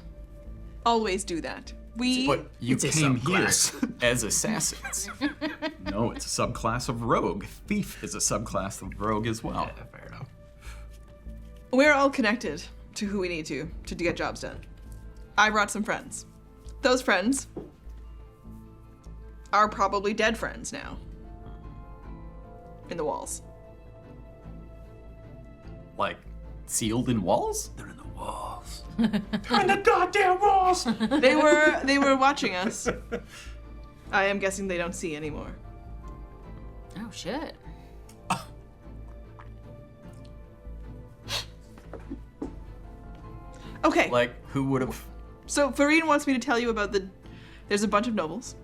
always do that. We But you It's a came here subclass. as assassins. No, it's a subclass of rogue. Thief is a subclass of rogue as well. Yeah, fair enough. we're all connected to who we need to get jobs done. I brought some friends. Those friends are probably dead friends now. In the walls. Like, sealed in walls? They're in the walls. On the goddamn walls! They were watching us. I am guessing they don't see anymore. Oh shit. Okay. Like, who would have... So Farine wants me to tell you about there's a bunch of nobles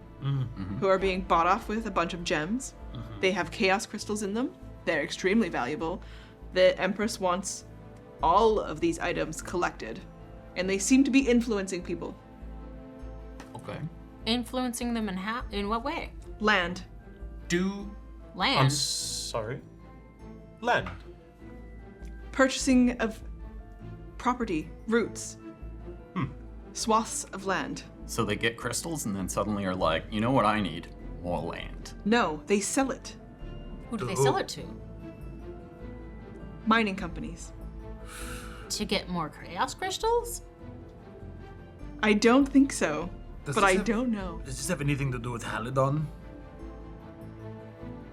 who are being bought off with a bunch of gems. They have chaos crystals in them. They're extremely valuable. The Empress wants all of these items collected, and they seem to be influencing people. Okay. Influencing them in what way? Land. I'm Land. sorry. Land. Purchasing of property, roots, swaths of land. So they get crystals and then suddenly are like, you know what I need? More land. No, they sell it. Who do they sell it to? Mining companies. To get more chaos crystals? I don't think so, Does but this I have- don't know. Does this have anything to do with Halidon?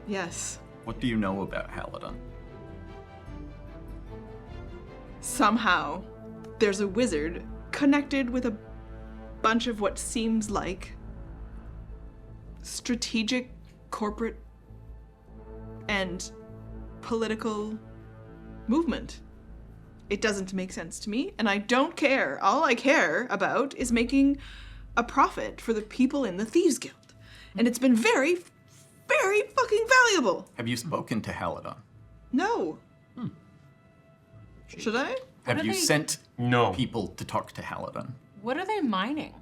Yes. What do you know about Paladin? Somehow, there's a wizard connected with a bunch of what seems like strategic, corporate, and political movement. It doesn't make sense to me, and I don't care. All I care about is making a profit for the people in the Thieves Guild. And it's been very, very fucking valuable. Have you spoken to Paladin? No. Should I? Have are you they- sent No. people to talk to Paladin? What are they mining?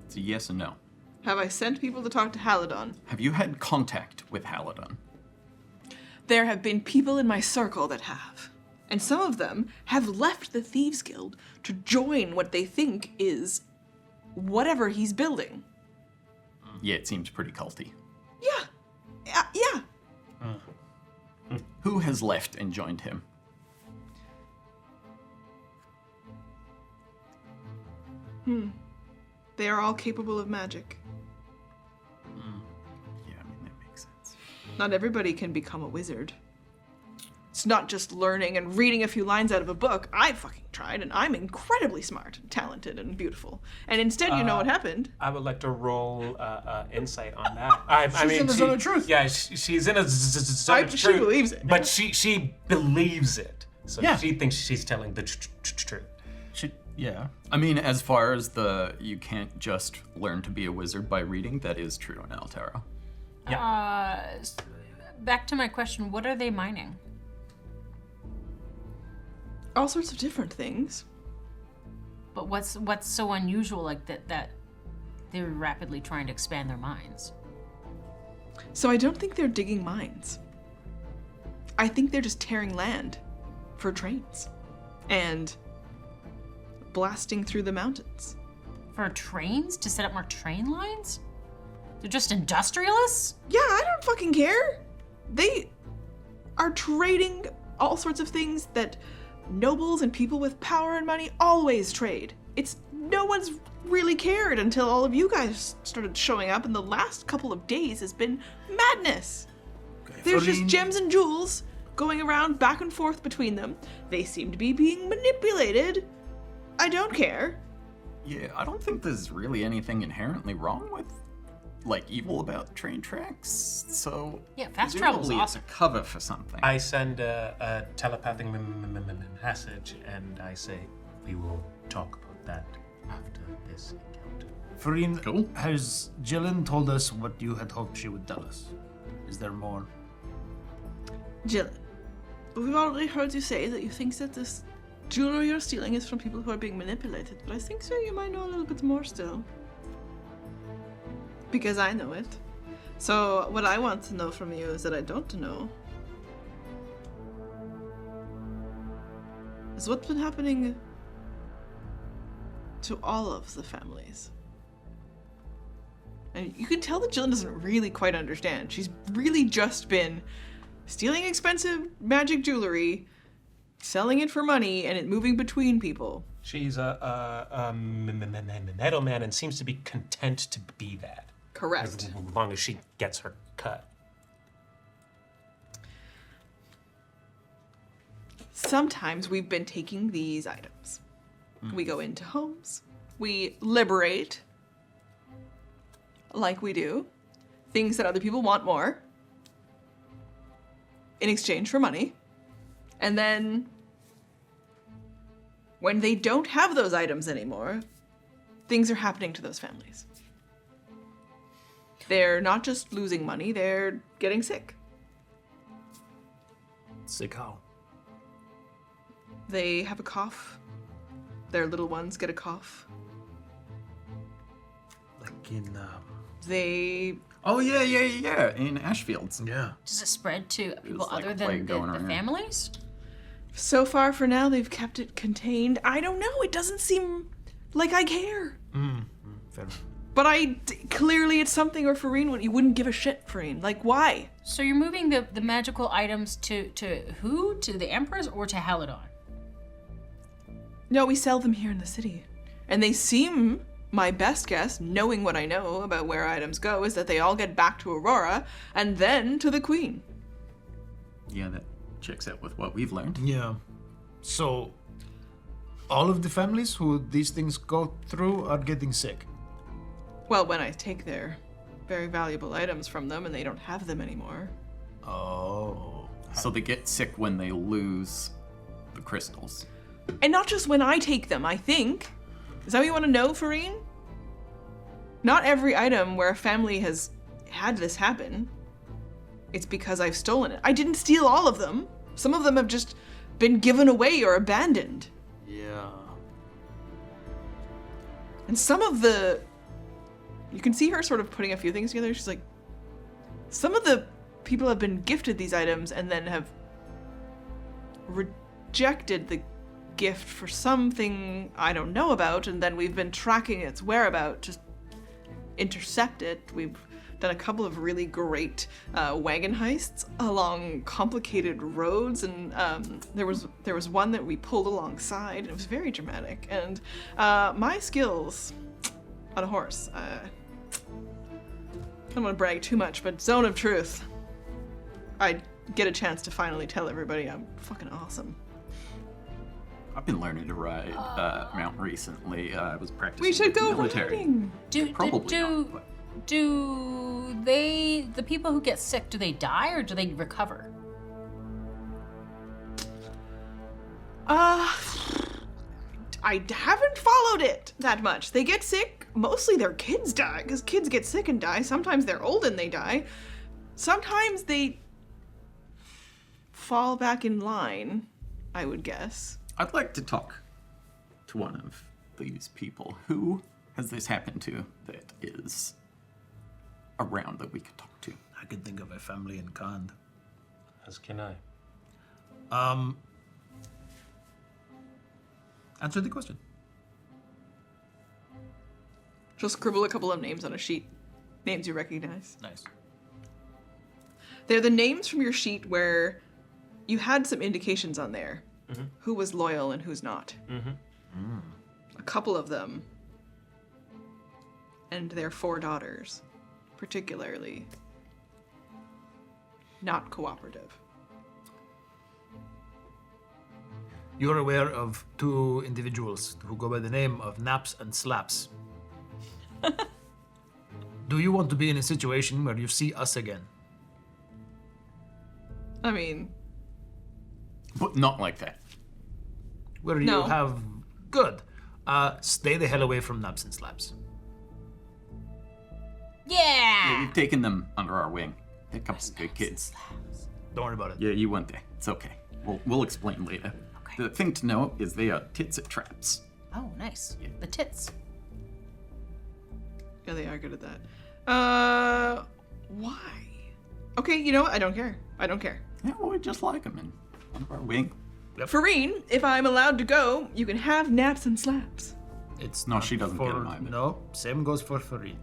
It's a yes and no. Have I sent people to talk to Halidon? Have you had contact with Paladin? There have been people in my circle that have. And some of them have left the Thieves Guild to join what they think is whatever he's building. Yeah, it seems pretty culty. Yeah. Yeah. Who has left and joined him? They are all capable of magic. Yeah, I mean, that makes sense. Not everybody can become a wizard. It's not just learning and reading a few lines out of a book. I fucking tried, and I'm incredibly smart, and talented, and beautiful. And instead, you know what happened? I would like to roll insight on that. I mean, in the zone of truth. Yeah, she's in a zone of She truth. believes it. But she believes it. So Yeah. she thinks she's telling the truth. Yeah. I mean, as far as you can't just learn to be a wizard by reading, that is true in Altero. Back to my question, what are they mining? All sorts of different things. But what's so unusual like that they're rapidly trying to expand their mines? So I don't think they're digging mines. I think they're just tearing land for trains and blasting through the mountains. For trains? To set up more train lines? They're just industrialists? Yeah, I don't fucking care. They are trading all sorts of things that nobles and people with power and money always trade. No one's really cared until all of you guys started showing up, and the last couple of days has been madness. There's just gems and jewels going around back and forth between them. They seem to be being manipulated. I don't care. Yeah, I don't think there's really anything inherently wrong with, evil about train tracks. So Yeah, fast travel's presumably awesome. it's a cover for something. I send a telepathic message and I say, we will talk about that after this encounter. Farine, Cool. has Jillian told us what you had hoped she would tell us? Is there more? Jill, we've already heard you say that you think that this jewelry you're stealing is from people who are being manipulated, but I think, sir, you might know a little bit more still. Because I know it. So what I want to know from you is that I don't know. Is what's been happening to all of the families. And you can tell that Jillian doesn't really quite understand. She's really just been stealing expensive magic jewelry, selling it for money, and it moving between people. She's a middleman and seems to be content to be that. Correct. As long as she gets her cut. Sometimes we've been taking these items. We go into homes. We liberate, like we do, things that other people want more in exchange for money. And then when they don't have those items anymore, things are happening to those families. They're not just losing money, they're getting sick. Sick how? They have a cough. Their little ones get a cough. Like in, They Oh, yeah, in Ashfields. yeah. Does it spread to people like other a than plague the going around. families? So far for now, they've kept it contained. I don't know. It doesn't seem like I care. Fair enough. But clearly it's something, or Farine, you wouldn't give a shit, Farine. Like, why? So you're moving the magical items to who? To the Empress or to Haladon? No, we sell them here in the city. And they seem, my best guess, knowing what I know about where items go, is that they all get back to Aurora and then to the Queen. Yeah, that checks out with what we've learned. Yeah. So, all of the families who these things go through are getting sick. Well, when I take their very valuable items from them and they don't have them anymore. Oh. So they get sick when they lose the crystals. And not just when I take them, I think. Is that what you want to know, Farine? Not every item where a family has had this happen, it's because I've stolen it. I didn't steal all of them. Some of them have just been given away or abandoned. Yeah. And some of the... You can see her sort of putting a few things together. She's like, some of the people have been gifted these items and then have rejected the gift for something I don't know about, and then we've been tracking its whereabouts to intercept it. We've done a couple of really great wagon heists along complicated roads, and there was one that we pulled alongside, and it was very dramatic. And my skills on a horse, I don't want to brag too much, but Zone of Truth, I get a chance to finally tell everybody I'm fucking awesome. I've been learning to ride mount recently. I was practicing We should with go the military. riding. Probably not, but- Do the people who get sick, do they die or do they recover? I haven't followed it that much. They get sick. Mostly their kids die, because kids get sick and die. Sometimes they're old and they die. Sometimes they fall back in line, I would guess. I'd like to talk to one of these people. Who has this happened to that is around that we could talk to? I can think of a family in Kand. As can I. Answer the question. She'll scribble a couple of names on a sheet. Names you recognize. Nice. They're the names from your sheet where you had some indications on there. Who was loyal and who's not. A couple of them. And their 4 daughters, particularly, not cooperative. You're aware of 2 individuals who go by the name of Naps and Slaps. Do you want to be in a situation where you see us again? I mean, But not like that. Where No. you have... Good. Stay the hell away from Naps and Slaps. Yeah! We've taken them under our wing. They're a couple of good kids. Don't worry about it. Yeah, you went there. It's okay. We'll explain later. Okay. The thing to know is they are tits at traps. Oh, nice. The tits. yeah, they are good at that. Why? Okay, you know what? I don't care. I don't care. Yeah, well, we just like them under our wing. Farine, if I'm allowed to go, you can have naps and slaps. It's No, not she doesn't get for... them either. No, same goes for Farid.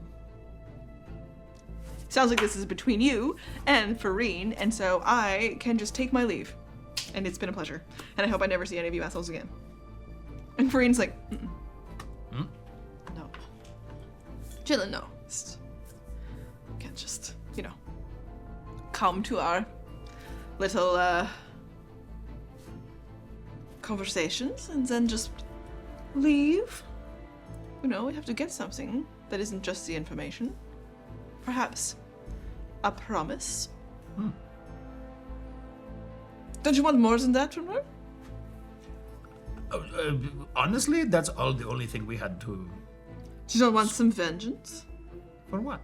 Sounds like this is between you and Farine, and so I can just take my leave. And it's been a pleasure. And I hope I never see any of you assholes again. And Farine's like, no. Chillin', no. Can't just, come to our little, conversations and then just leave. We have to get something that isn't just the information. Perhaps a promise. Don't you want more than that from her? Honestly, that's the only thing we had to... You don't want some vengeance? For what?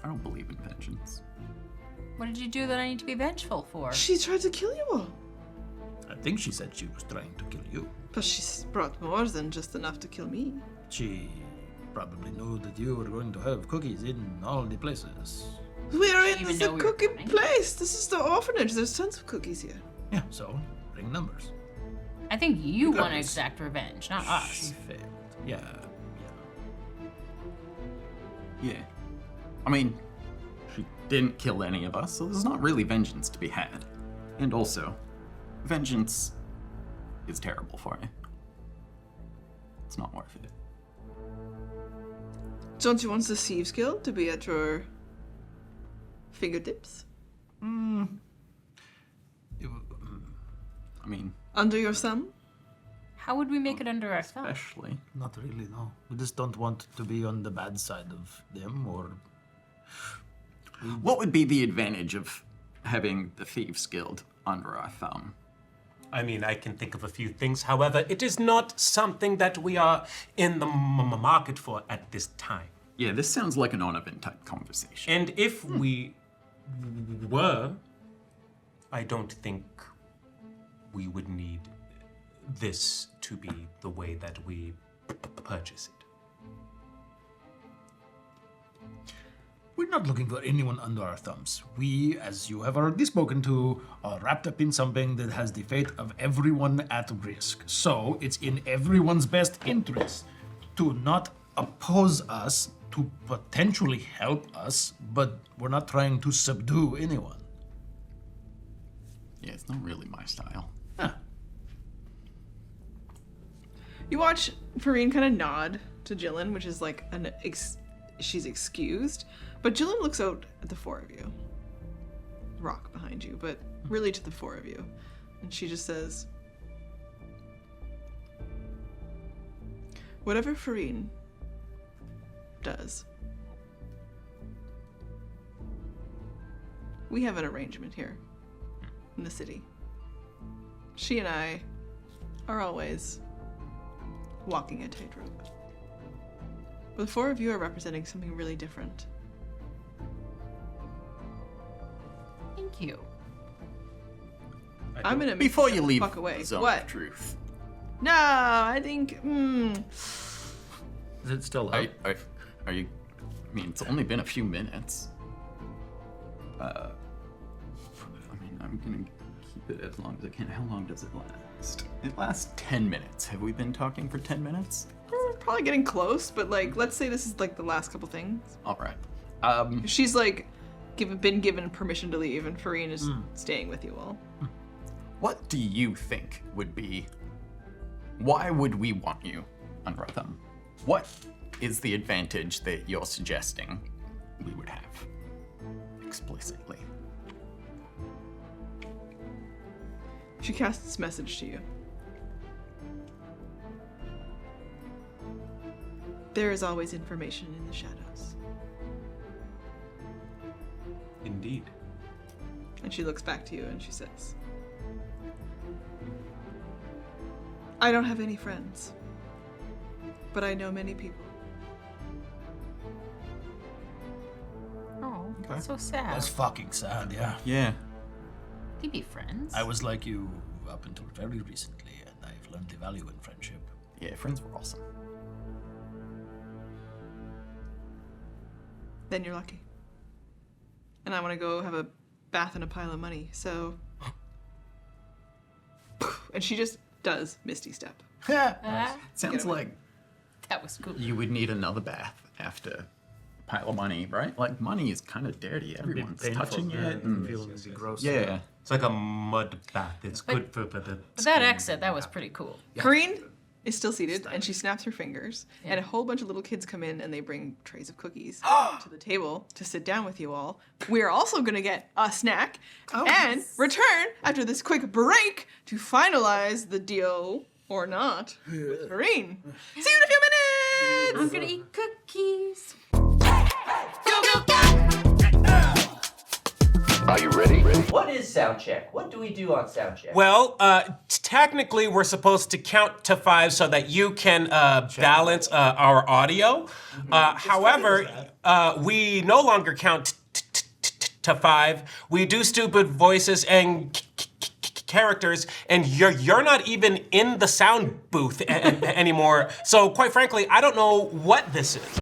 I don't believe in vengeance. What did you do that I need to be vengeful for? She tried to kill you all. I think she said she was trying to kill you. But she's brought more than just enough to kill me. She probably knew that you were going to have cookies in all the places. We're even in know the we were cookie coming. place. This is the orphanage. There's tons of cookies here. Yeah, so bring numbers. I think you want to Goodness. exact revenge, not She us. failed. Yeah. Yeah. I mean, she didn't kill any of us, so there's not really vengeance to be had. And also, vengeance is terrible for you. It's not worth it. Don't you want the Thieves Guild to be at your fingertips? I mean, Under your thumb? How would we make it under our thumb? especially. Not really, no. We just don't want to be on the bad side of them or... What would be the advantage of having the Thieves Guild under our thumb? I mean, I can think of a few things. However, it is not something that we are in the market for at this time. Yeah, this sounds like an Onovan type conversation. And if we were, I don't think we would need this to be the way that we purchase it. We're not looking for anyone under our thumbs. We, as you have already spoken to, are wrapped up in something that has the fate of everyone at risk. So it's in everyone's best interest to not oppose us, to potentially help us, but we're not trying to subdue anyone. Yeah, it's not really my style. Huh. You watch Farine kind of nod to Jillian, which is like she's excused, but Jillian looks out at the four of you. Rock behind you, but really to the four of you. And she just says, whatever Farine does, we have an arrangement here in the city. She and I are always walking a tightrope. But the four of you are representing something really different. Thank you. I'm gonna make Before you you shut the leave fuck away. the zone What? of truth, No, I think. Is it still up? are you? I mean, it's only been a few minutes. I mean, I'm gonna keep it as long as I can. How long does it last? It lasts 10 minutes. Have we been talking for 10 minutes? Probably getting close, but like, let's say this is like the last couple things. All right. She's like, been given permission to leave, and Farine is staying with you all. What do you think would be? Why would we want you under our thumb? What is the advantage that you're suggesting we would have? Explicitly. She casts this message to you. There is always information in the shadows. Indeed. And she looks back to you and she says, I don't have any friends, but I know many people. Oh, that's so sad. That's fucking sad, yeah. Yeah. Could be friends. I was like you up until very recently, and I've learned the value in friendship. Yeah, friends were awesome. Then you're lucky. And I want to go have a bath and a pile of money, so. And she just does Misty Step. Sounds like That was cool. you would need another bath after a pile of money, right? Like, money is kind of dirty. Everyone's touching it. And Feels gross. yeah. It's like a mud bath. It's good for the. But that exit, that was pretty cool. Farine is still seated, and she snaps her fingers, and a whole bunch of little kids come in, and they bring trays of cookies to the table to sit down with you all. We are also going to get a snack and return after this quick break to finalize the deal, or not, with Farine. See you in a few minutes! I'm gonna eat cookies. Are you ready? What is sound check? What do we do on sound check? Well, technically, we're supposed to count to 5 so that you can balance our audio. However, we no longer count to 5. We do stupid voices and characters, and you're not even in the sound booth anymore. So, quite frankly, I don't know what this is.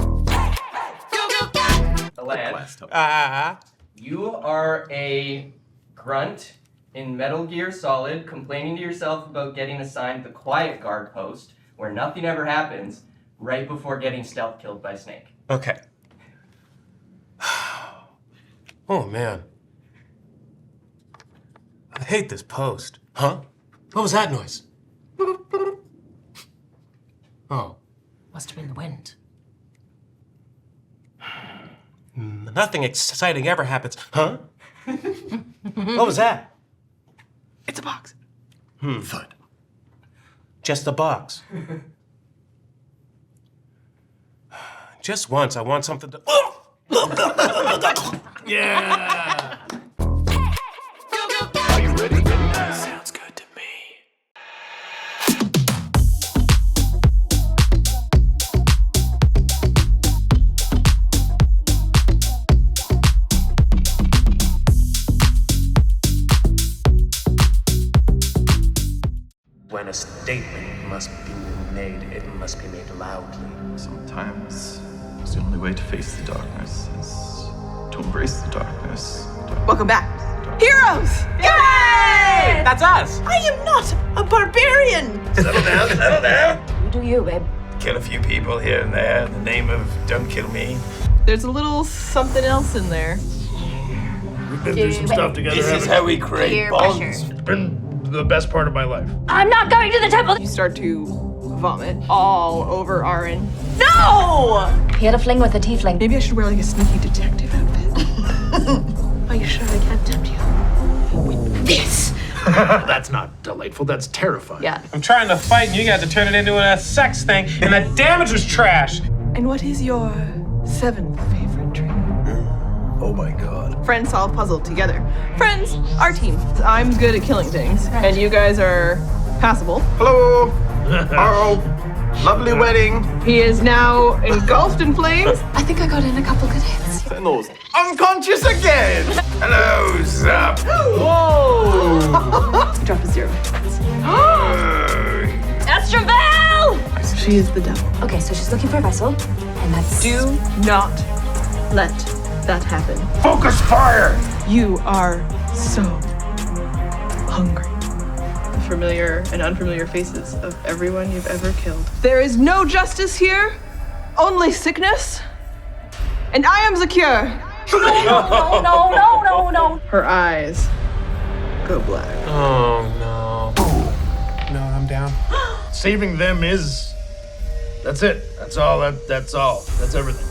Alan, you are a grunt in Metal Gear Solid complaining to yourself about getting assigned the quiet guard post where nothing ever happens right before getting stealth killed by Snake. Okay. Oh, man. I hate this post. Huh? What was that noise? Oh. Must have been the wind. Nothing exciting ever happens. Huh? What was that? It's a box. Thud. Just a box. Just once, I want something to. Yeah! Are you ready? Sounds good to me. When a statement must be made, it must be made loudly. Sometimes it's the only way to face the darkness is to embrace the darkness. Welcome back. Heroes! Yay! That's us. I am not a barbarian! Settle down, settle down. You do you, babe. Kill a few people here and there in the name of don't kill me. There's a little something else in there. We've been through some stuff together. This is how we create Peer bonds. pressure. It's been the best part of my life. I'm not going to the temple. You start to vomit all over Arin. No! He had a fling with a tiefling. Maybe I should wear like a sneaky detective outfit. Are you sure I can't tempt you? With this! That's not delightful. That's terrifying. Yeah. I'm trying to fight and you guys are turning it into a sex thing, and that damage was trash. And what is your 7th favorite drink? Oh my god. Friends solve puzzle together. Friends, our team. I'm good at killing things, and you guys are passable. Hello! Oh, lovely wedding. He is now engulfed in flames. I think I got in a couple good hits. Sentinels unconscious again. Hello, Zap. Drop a 0. Estravel! She is the devil. Okay, so she's looking for a vessel, and that's... Do not let that happen. Focus fire! You are so hungry. The familiar and unfamiliar faces of everyone you've ever killed. There is no justice here, only sickness. And I am the cure. No. Her eyes go black. Oh no. No, I'm down. Saving them is. That's it. That's all. That's all. That's everything.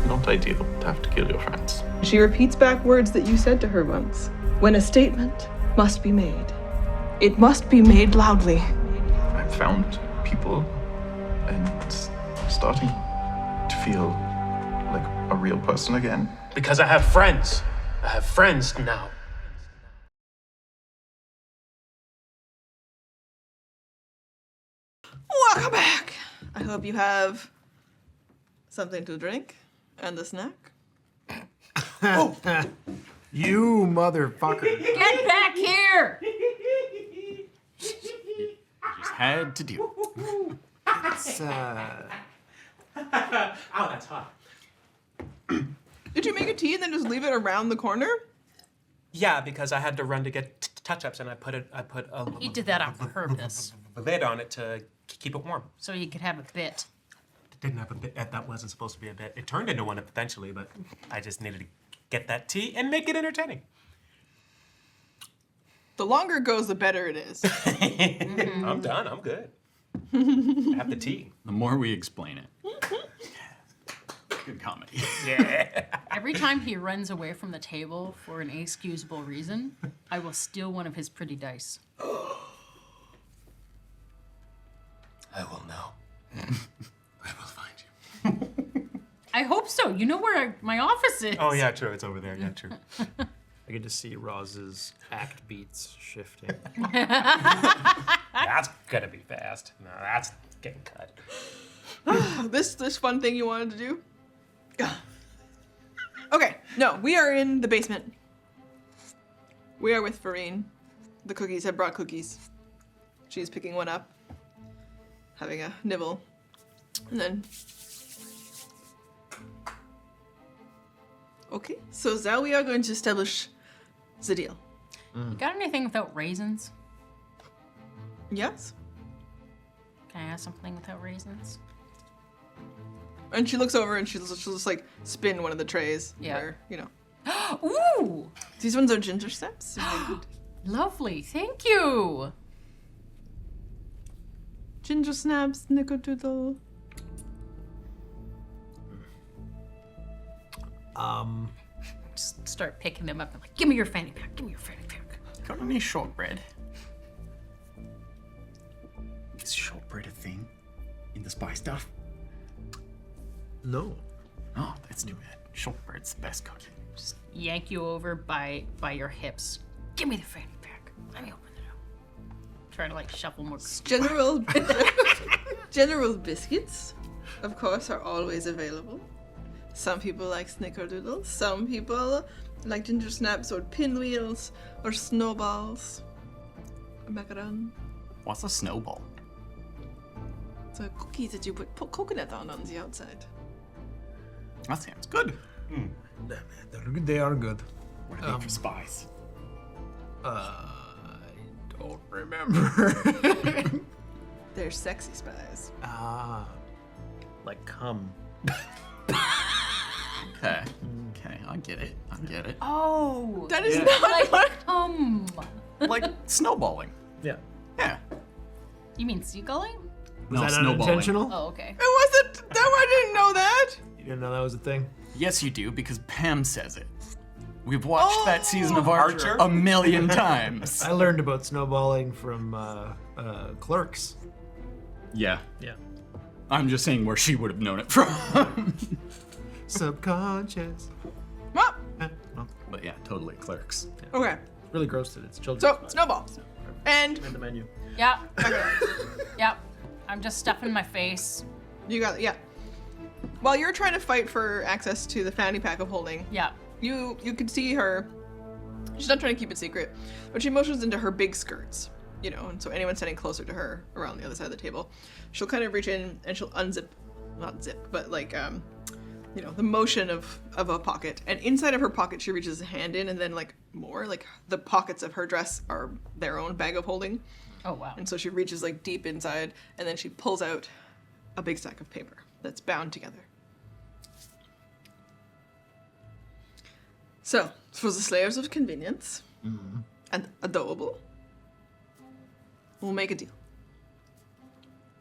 Not ideal to have to kill your friends. She repeats back words that you said to her once. When a statement must be made, it must be made loudly. I've found people and starting to feel like a real person again. Because I have friends. I have friends now. Welcome back. I hope you have something to drink and a snack. You motherfucker. Get back here! Just had to do it. It's, Ow, that's hot. Did you make a tea and then just leave it around the corner? Yeah, because I had to run to get touch-ups, and I put a He did that on purpose, lid on it to keep it warm. so you could have a bit. Didn't have a bit. That wasn't supposed to be a bit. It turned into one eventually, but I just needed to get that tea and make it entertaining. The longer it goes, the better it is. I'm done. I'm good. Have the tea. The more we explain it. Good comedy. Yeah. Every time he runs away from the table for an inexcusable reason, I will steal one of his pretty dice. I will know. I will find you. I hope so. You know where my office is. Oh yeah, true. It's over there. Yeah, true. I get to see Roz's act beats shifting. That's gonna be fast. No, that's getting cut. This fun thing you wanted to do? Okay, no, we are in the basement. We are with Farine. The cookies have brought cookies. She's picking one up, having a nibble, and then... Okay, so now we are going to establish the deal. You got anything without raisins? Yes? Can I have something without raisins? And she looks over and she'll just like spin one of the trays. Yeah. Where, you know. Ooh! These ones are ginger snaps. Lovely, thank you! Ginger snaps, nickerdoodle. Just start picking them up. I'm like, give me your fanny pack, give me your fanny pack. Got any shortbread? Is shortbread a thing in the spy stuff? No. Oh, that's too bad. Shortbread's the best cookie. Just yank you over by your hips. Give me the fanny pack. Let me open it up. Try to like shuffle more. General biscuits, of course, are always available. Some people like snickerdoodles. Some people like ginger snaps or pinwheels or snowballs. Or macaron. What's a snowball? It's a cookie that you put coconut on the outside. That sounds good. They are good. What are they for spies? I don't remember. They're sexy spies. Like cum. Okay, I get it. Oh, That is Yeah. not what. Like snowballing. Yeah. Yeah. You mean seagulling? Was that snowballing. unintentional? Oh, okay. It wasn't. No, I didn't know that. You didn't know that was a thing? Yes, you do, because Pam says it. We've watched that season of Archer Archer? a million times. I learned about snowballing from Clerks. Yeah. Yeah. I'm just saying where she would have known it from. Subconscious. Well, But yeah, totally Clerks. okay. Really gross that it's children's. So fun. snowballs, and And the menu. Yeah. Yep. I'm just stuffing my face. you got it. Yeah. While you're trying to fight for access to the fanny pack of holding, Yeah. you can see her. She's not trying to keep it secret, but she motions into her big skirts. You know, and so anyone standing closer to her around the other side of the table, she'll kind of reach in and she'll unzip, not zip, but like you know, the motion of a pocket. And inside of her pocket, she reaches a hand in, and then like more, like the pockets of her dress are their own bag of holding. Oh, wow. And so she reaches like deep inside, and then she pulls out a big stack of paper that's bound together. So, for the Slayers of Convenience and Adorable, we'll make a deal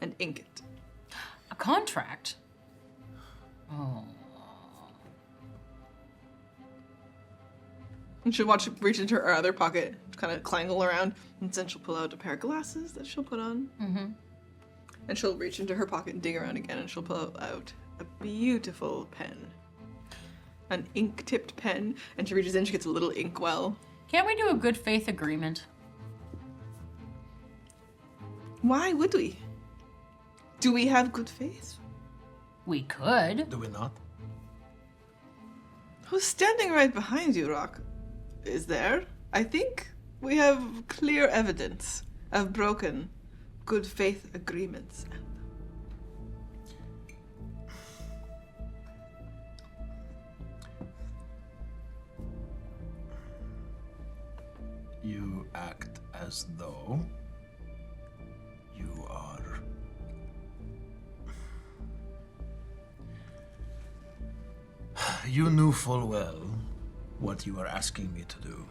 and ink it. A contract? Oh. And she'll watch it reach into her other pocket, kind of clangle around, and then she'll pull out a pair of glasses that she'll put on. Mm-hmm. And she'll reach into her pocket and dig around again, and she'll pull out a beautiful pen. An ink-tipped pen, and she reaches in, she gets a little inkwell. Can't we do a good faith agreement? Why would we? Do we have good faith? We could. Do we not? Who's standing right behind you, Rock? Is there? I think we have clear evidence of broken good faith agreements. You act as though you are you knew full well what you were asking me to do.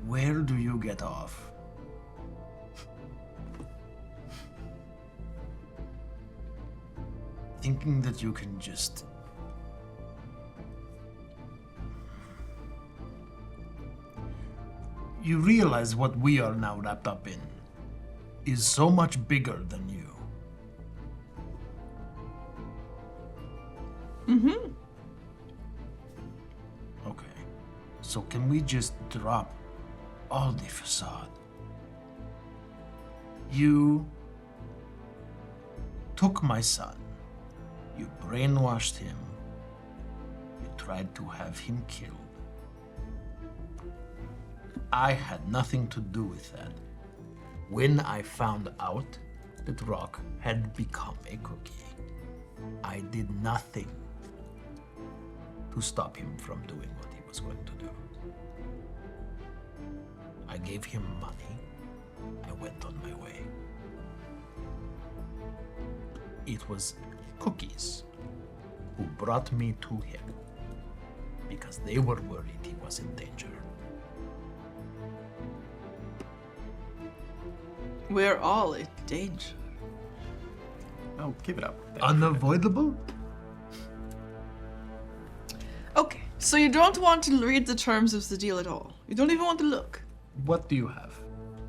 Where do you get off? Thinking that you can just you realize what we are now wrapped up in is so much bigger than you. Mm-hmm. Okay. So can we just drop all the facade? You took my son. You brainwashed him. You tried to have him killed. I had nothing to do with that. When I found out that Rock had become a cookie, I did nothing to stop him from doing what he was going to do. I gave him money. I went on my way. It was Cookies who brought me to him because they were worried he was in danger. We're all in danger. Oh, give it up. Unavoidable? Okay, so you don't want to read the terms of the deal at all. You don't even want to look. What do you have?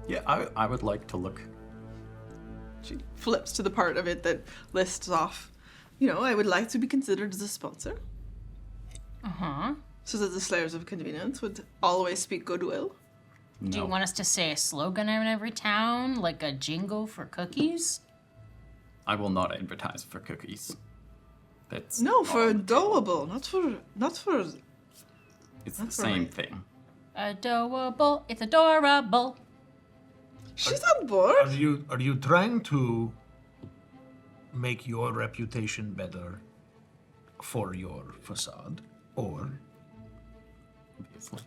Yeah, I would like to look. She flips to the part of it that lists off, you know, I would like to be considered as a sponsor. Uh-huh. So that the Slayers of Convenience would always speak goodwill. No. Do you want us to say a slogan in every town, like a jingle for cookies? I will not advertise for cookies. That's No, not for on the table. adorable, not for. It's the That's same right. thing. Adorable. It's adorable. She's on board. Are you trying to make your reputation better for your facade, or Obviously.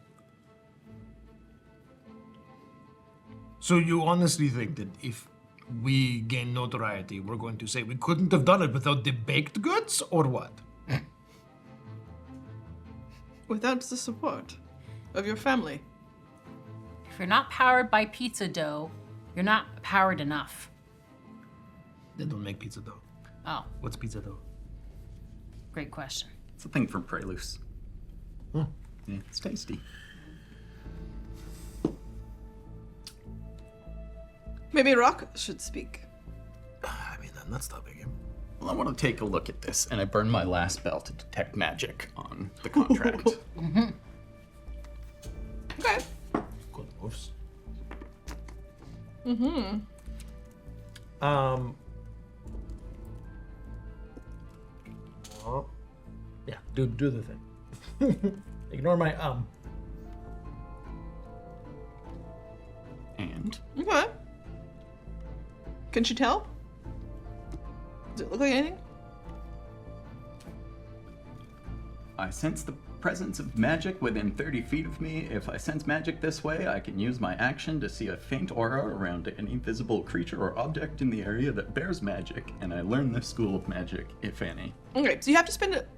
so you honestly think that if we gain notoriety, we're going to say we couldn't have done it without the baked goods, or what? Without the support of your family. If you're not powered by pizza dough, you're not powered enough. They don't make pizza dough. Oh, What's pizza dough? great question. It's a thing from Preluce. Hmm. Yeah, it's tasty. Maybe Rock should speak. I mean, I'm not stopping him. Well, I want to take a look at this, and I burn my last spell to detect magic on the contract. Okay. Good moves. Well, yeah, do the thing. Ignore my And Okay. Can she tell? Does it look like anything? I sense the presence of magic within 30 feet of me. If I sense magic this way, I can use my action to see a faint aura around any visible creature or object in the area that bears magic, and I learn this school of magic, if any. Okay, so you have to spend it.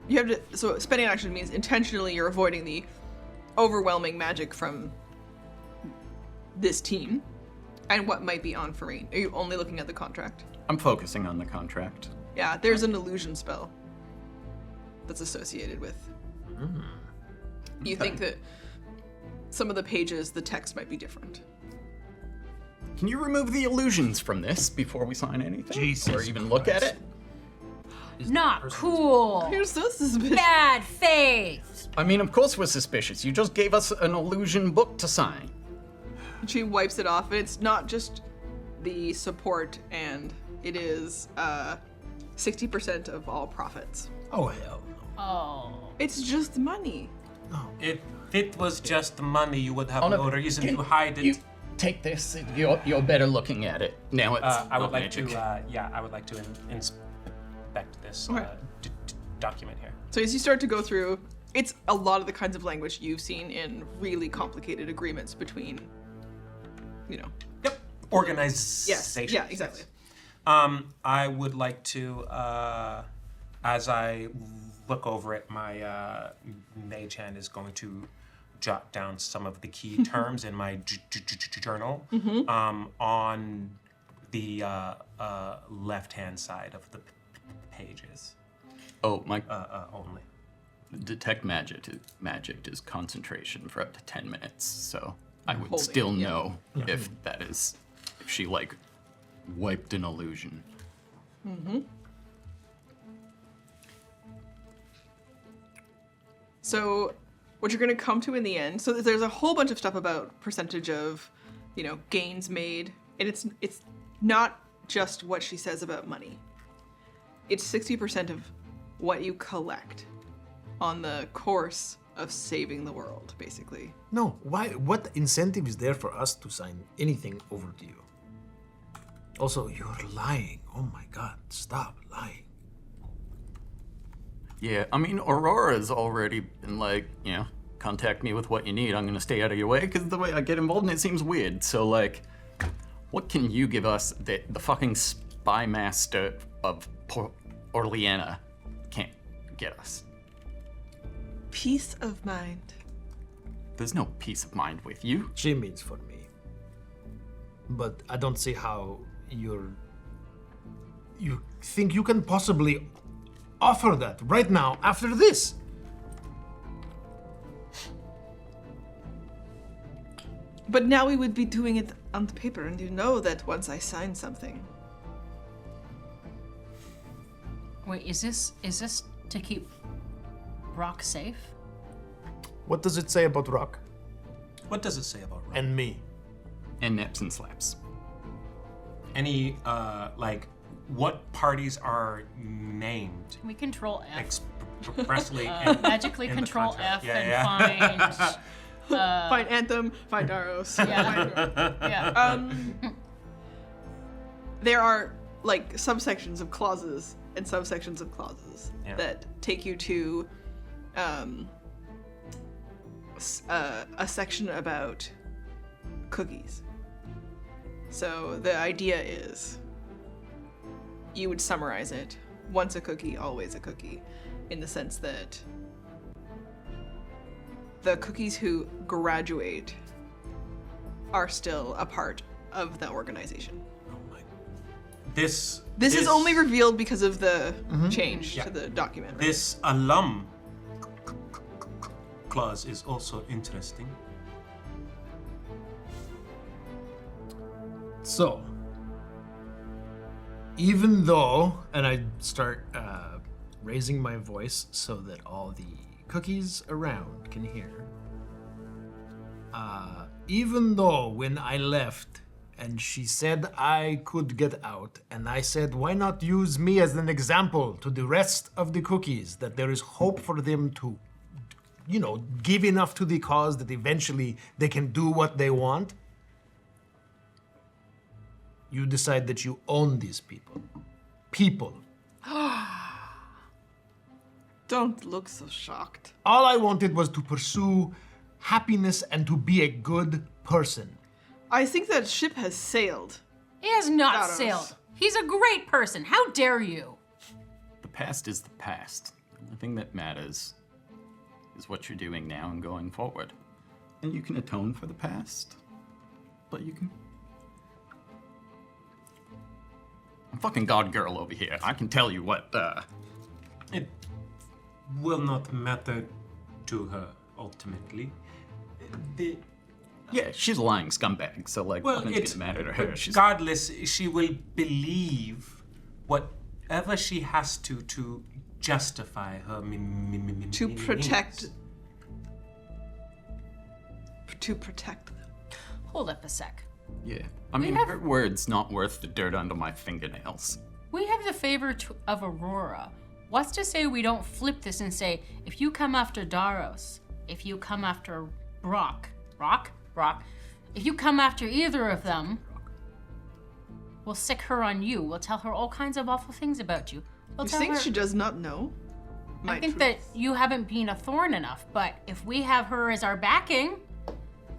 You have to. So spending action means intentionally you're avoiding the overwhelming magic from this team, and what might be on Farine. Are you only looking at the contract? I'm focusing on the contract. Yeah, there's an illusion spell that's associated with. You think that some of the pages, the text might be different. Can you remove the illusions from this before we sign anything? Jesus or even look at it? Not cool. You're so suspicious. Bad faith. I mean, of course we're suspicious. You just gave us an illusion book to sign. She wipes it off, and it's not just the support, and it is 60% of all profits. Oh, hell no. Oh. It's just money. If it was just money, you would have Oh, no. no reason to hide it. You take this. You're better looking at it. Now it's I would not like magic. to, I would like to inspect this Okay. document here. So as you start to go through, it's a lot of the kinds of language you've seen in really complicated agreements between, you know. Yep. Organization. Yes. Yeah, exactly. I would like to, as I look over it, my mage hand is going to jot down some of the key terms in my journal on the left-hand side of the pages. Oh, my Only. detect magic is concentration for up to 10 minutes. So I would Holding still it, yeah. know if that is if she like wiped an illusion. So what you're going to come to in the end, so there's a whole bunch of stuff about percentage of, you know, gains made, and it's not just what she says about money. It's 60% of what you collect on the course of saving the world, basically. No, why? What incentive is there for us to sign anything over to you? Also, you're lying. Oh my god, stop lying. Yeah, I mean, Aurora's already been like, you know, contact me with what you need. I'm gonna stay out of your way, because the way I get involved in it seems weird. So, like, what can you give us that the fucking spy master of Orleana can't get us? Peace of mind. There's no peace of mind with you. She means for me. But I don't see how you think you can possibly offer that right now after this. But now we would be doing it on the paper, and you know that once I sign something. Wait, is this to keep Rock safe? What does it say about Rock What does it say about Rock? and me? And nips and slaps. Any, like, what parties are named Can we control F? expressly Magically in the control contract? F and find. Find Anthem, find Daros. Yeah. Yeah. There are like subsections of clauses and subsections of clauses that take you to a section about cookies. So the idea is you would summarize it: once a cookie, always a cookie, in the sense that the cookies who graduate are still a part of the organization. This is only revealed because of the change to the document. Right? This alum clause is also interesting. So, even though, and I start raising my voice so that all the cookies around can hear, even though when I left and she said I could get out, and I said, why not use me as an example to the rest of the cookies, that there is hope for them to, give enough to the cause that eventually they can do what they want? You decide that you own these people. People. Don't look so shocked. All I wanted was to pursue happiness and to be a good person. I think that ship has sailed. He has not Got us. sailed. He's a great person. How dare you? The past is the past. The only thing that matters is what you're doing now and going forward. And you can atone for the past, but you can... I'm fucking God girl over here. I can tell you what, It will not matter to her, ultimately. Yeah, she's a lying scumbag, so like, Well, nothing's gonna matter to her. She's regardless, she will believe whatever she has to justify her To protect. To protect them. Hold up a sec. Yeah, I mean, her word's not worth the dirt under my fingernails. We have the favor of Aurora. What's to say we don't flip this and say, if you come after Daros, if you come after Brock, if you come after either of them, we'll sick her on you. We'll tell her all kinds of awful things about you. We'll You tell think her, she does not know? I think that you haven't been a thorn enough, but if we have her as our backing,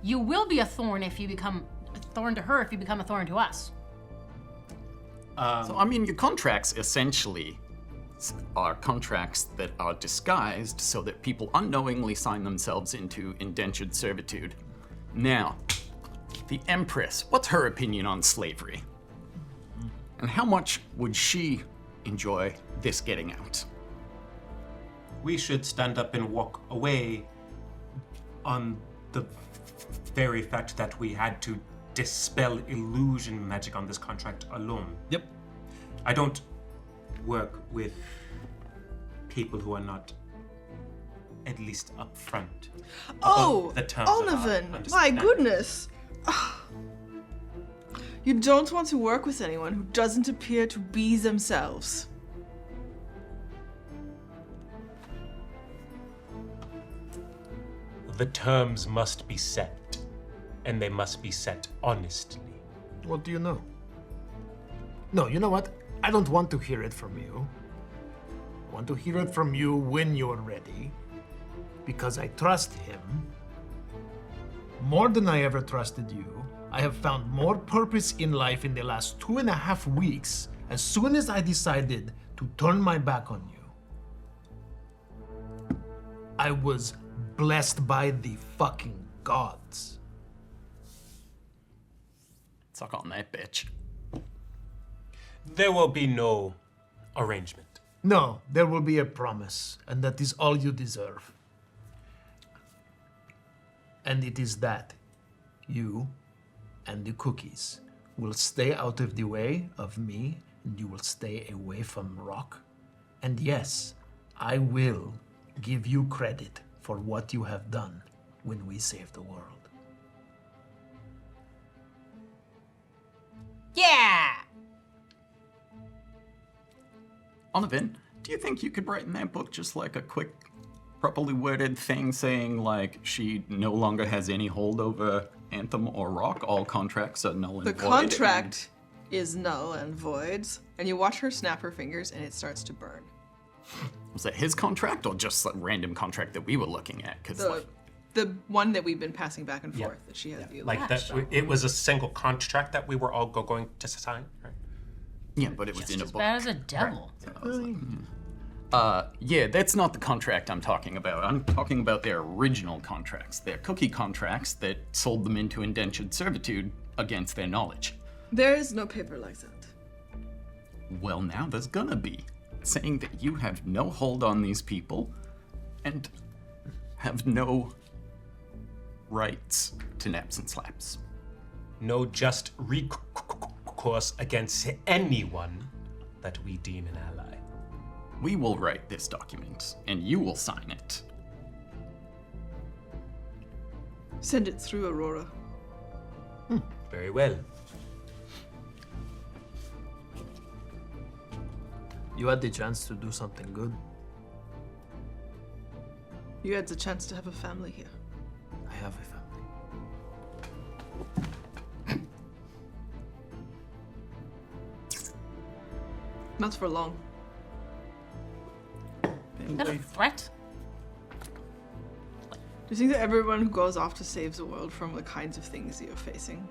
you will be a thorn if you become a thorn to her if you become a thorn to us. So, I mean, your contracts essentially are contracts that are disguised so that people unknowingly sign themselves into indentured servitude. Now, the Empress, what's her opinion on slavery? And how much would she enjoy this getting out? We should stand up and walk away on the very fact that we had to dispel illusion magic on this contract alone. Yep. I don't work with people who are not at least upfront. Oh, the terms of our Oliven, my understanding. goodness. You don't want to work with anyone who doesn't appear to be themselves. The terms must be set, and they must be set honestly. What do you know? No, you know what? I don't want to hear it from you. I want to hear it from you when you're ready, because I trust him more than I ever trusted you. I have found more purpose in life in the last 2.5 weeks as soon as I decided to turn my back on you. I was blessed by the fucking gods. Suck on that bitch. There will be no arrangement. No, there will be a promise, and that is all you deserve. And it is that you and the cookies will stay out of the way of me, and you will stay away from Rock. And yes, I will give you credit for what you have done when we saved the world. Yeah! Onavin, do you think you could write in that book just like a quick, properly worded thing saying like she no longer has any hold over Anthem or Rock? All contracts are null and The void. contract is null and void. And you watch her snap her fingers and it starts to burn. Was that his contract or just a random contract that we were looking at? Because The one that we've been passing back and forth that she has viewed. Like that, it was a single contract that we were all going to sign, right? yeah, but it was in a As book. bad as a devil. Yeah, that's not the contract I'm talking about. I'm talking about their original contracts, their cookie contracts that sold them into indentured servitude against their knowledge. There is no paper like that. Well, now there's gonna be, saying that you have no hold on these people and have no rights to naps and slaps. No just recourse against anyone that we deem an ally. We will write this document, and you will sign it. Send it through, Aurora. Very well. You had the chance to do something good. You had the chance to have a family here. I have a family. Not for long. Is that a threat? Do you think that everyone who goes off to save the world from the kinds of things that you're facing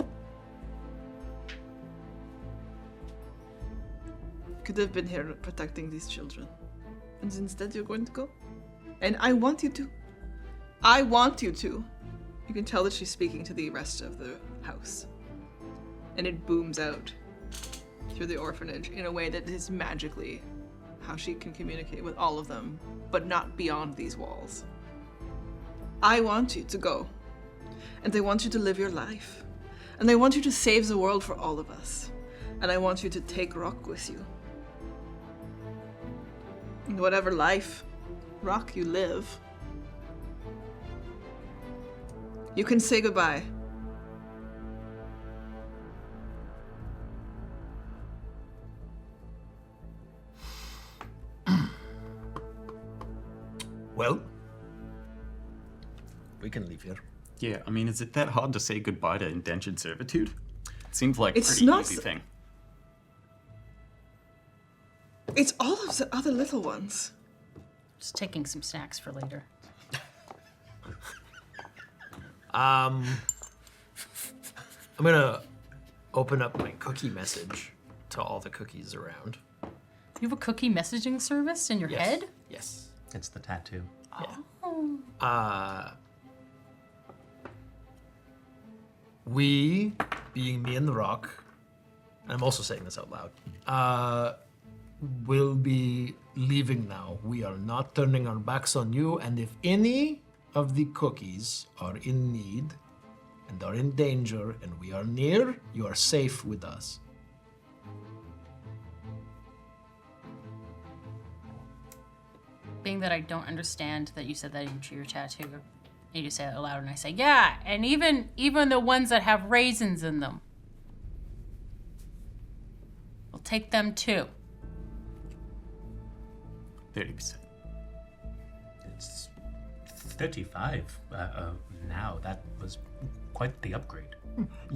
could have been here protecting these children? And instead you're going to go? And I want you to. I want you to. You can tell that she's speaking to the rest of the house. And it booms out through the orphanage in a way that is magically how she can communicate with all of them, but not beyond these walls. I want you to go. And I want you to live your life. And I want you to save the world for all of us. And I want you to take Rock with you. In whatever life, Rock, you live, you can say goodbye. Well, we can leave here. Yeah, I mean, is it that hard to say goodbye to indentured servitude? It seems like a It's pretty not easy thing. It's all of the other little ones. Just taking some snacks for later. I'm gonna open up my cookie message to all the cookies around. You have a cookie messaging service in your head? Yes. It's the tattoo. We, being me and the Rock, and I'm also saying this out loud, will be leaving now. We are not turning our backs on you, and if any of the cookies are in need and are in danger and we are near, you are safe with us. Being that I don't understand that you said that into your tattoo, you just say it aloud and I say, yeah, and even the ones that have raisins in them. We'll take them too. 30%. It's 35 now. That was quite the upgrade.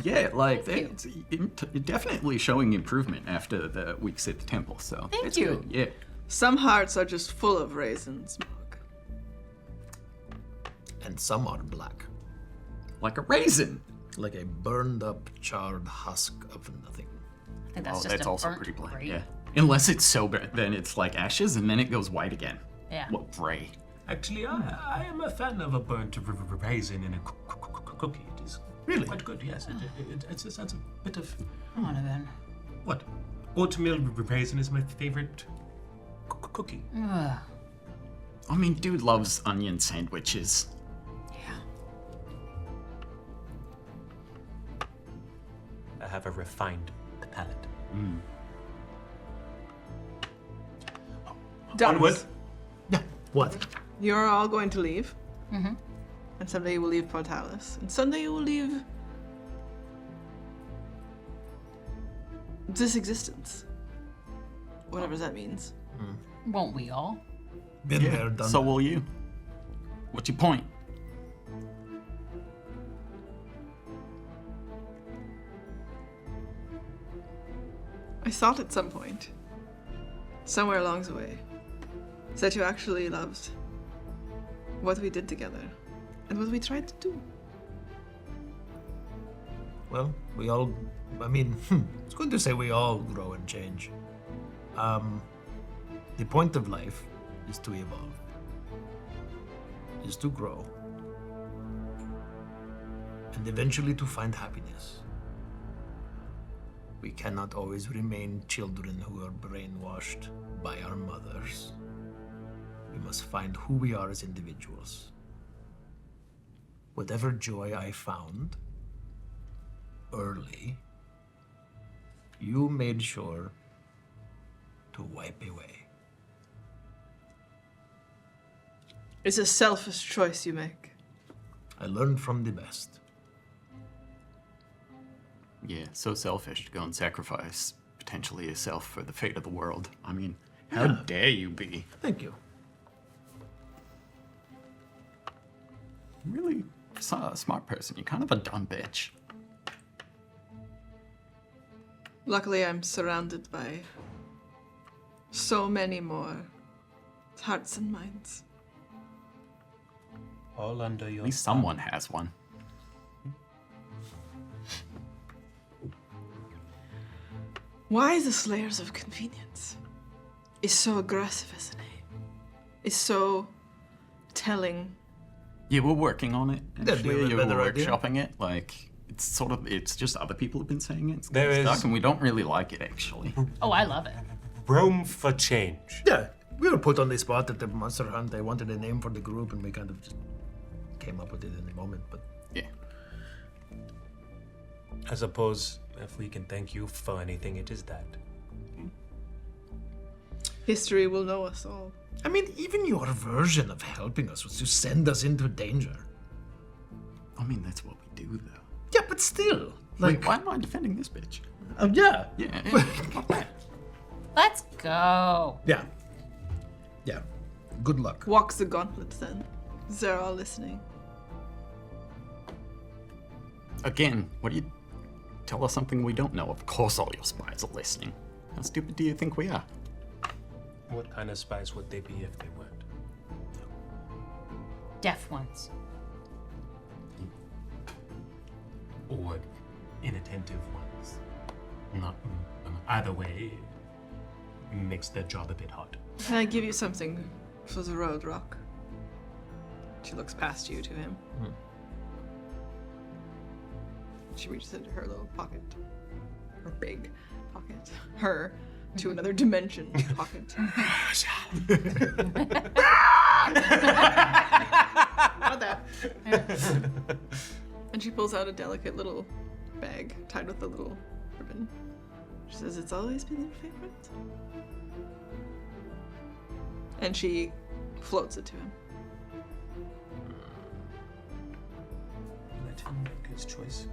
Yeah, like, it's definitely showing improvement after the weeks at the temple, so. Thank it's you. good, yeah. Some hearts are just full of raisins, Mog. And some are black, Like a raisin. like a burned up, charred husk of nothing. I think that's Oh, just that's a also burnt pretty black, grape. yeah. Unless it's sober, then it's like ashes, and then it goes white again. Yeah. What, gray? Actually, I am a fan of a burnt raisin in a cookie. It is Really? quite good. Yes, it's a bit of Come on, then. what? Oatmeal raisin is my favorite cookie. Ugh. I mean, dude loves onion sandwiches. Yeah. I have a refined palate. Done. Onward. Yeah. What? You're all going to leave. Mm-hmm. And someday you will leave Portalis. And someday you will leave this existence. Whatever that means. Won't we all? Been there, done So that. will you. What's your point? I thought at some point, somewhere along the way, that you actually loved what we did together and what we tried to do. Well, we all, it's good to say we all grow and change. The point of life is to evolve, is to grow, and eventually to find happiness. We cannot always remain children who are brainwashed by our mothers. We must find who we are as individuals. Whatever joy I found early, you made sure to wipe away. It's a selfish choice you make. I learned from the best. Yeah, so selfish to go and sacrifice potentially yourself for the fate of the world. I mean, how dare you be? Thank you. Really, a smart person. You're kind of a dumb bitch. Luckily, I'm surrounded by so many more hearts and minds. All under your. At least someone has one. Why the Slayers of Convenience is so aggressive as a name. Is so telling. Yeah, we're working on it. That'd be a Actually, we're better idea. workshopping it. Like, it's just other people have been saying it. It's There stuck, is- and we don't really like it, actually. Oh, I love it. Room for change. Yeah, we were put on the spot at the Monster Hunt. They wanted a name for the group, and we kind of just came up with it in the moment. But Yeah. I suppose if we can thank you for anything, it is that. History will know us all. I mean, even your version of helping us was to send us into danger. I mean, that's what we do, though. Yeah, but still, Wait, why am I defending this bitch? yeah, Yeah, not bad. Let's go. yeah. Good luck. Walks the gauntlet then. They're all listening. Again, what do you... Tell us something we don't know. Of course all your spies are listening. How stupid do you think we are? What kind of spies would they be if they weren't? Deaf ones. Or inattentive ones? Not either way makes their job a bit hard. Can I give you something for the road, Rock? She looks past you to him. She reaches into her little pocket. Her big pocket. Her to another dimension pocket. Not that. And she pulls out a delicate little bag tied with a little ribbon. She says, "It's always been your favorite." And she floats it to him. Let him make his choice.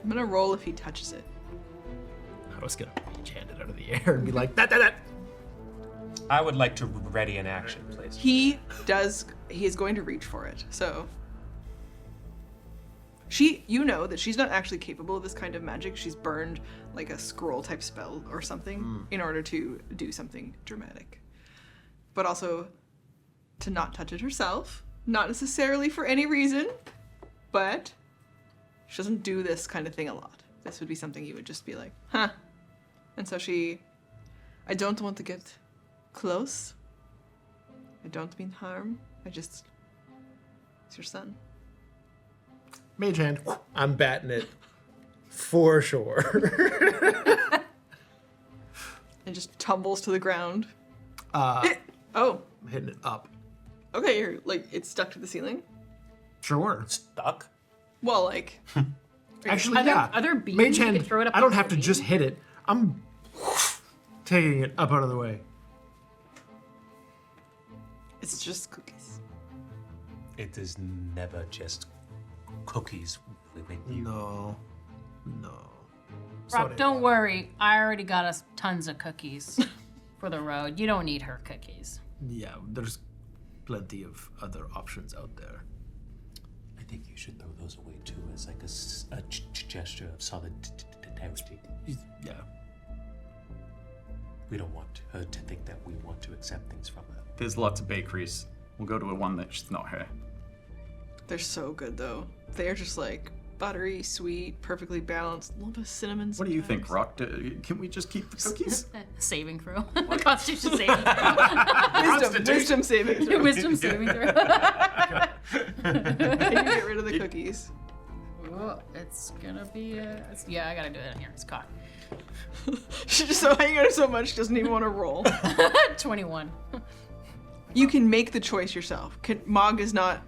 I'm gonna roll if he touches it. I was gonna reach hand it out of the air and be like, that. I would like to ready an action, please. He is going to reach for it. So you know that she's not actually capable of this kind of magic. She's burned like a scroll type spell or something in order to do something dramatic. But also to not touch it herself, not necessarily for any reason, but she doesn't do this kind of thing a lot. This would be something you would just be like, huh. And so I don't want to get close. I don't mean harm. It's your son. Mage hand. I'm batting it for sure. And just tumbles to the ground. Oh, I'm hitting it up. Okay, you're like, it's stuck to the ceiling? Sure. Stuck? Well, like, Actually, Are there beams Mage you hand. could throw it up I don't to have to the just hit it. I'm taking it up out of the way. it's just cookies. It is never just cookies with you. No. Rock, don't worry. I already got us tons of cookies for the road. You don't need her cookies. Yeah, there's plenty of other options out there. I think you should throw those away too, as like a gesture of solidarity. Yeah. We don't want her to think that we want to accept things from her. There's lots of bakeries. We'll go to a one that's not her. They're so good though. They're just like buttery, sweet, perfectly balanced. A little bit of cinnamon. What do you think, sometimes. Rock? Can we just keep the cookies? Saving throw. Constitution saving throw. Wisdom saving throw. Wisdom saving throw. Can you get rid of the cookies? Oh, it's gonna be yeah, I gotta do it in here. It's caught. She's just so hanging on so much, she doesn't even want to roll. 21. You can make the choice yourself. Mog is not.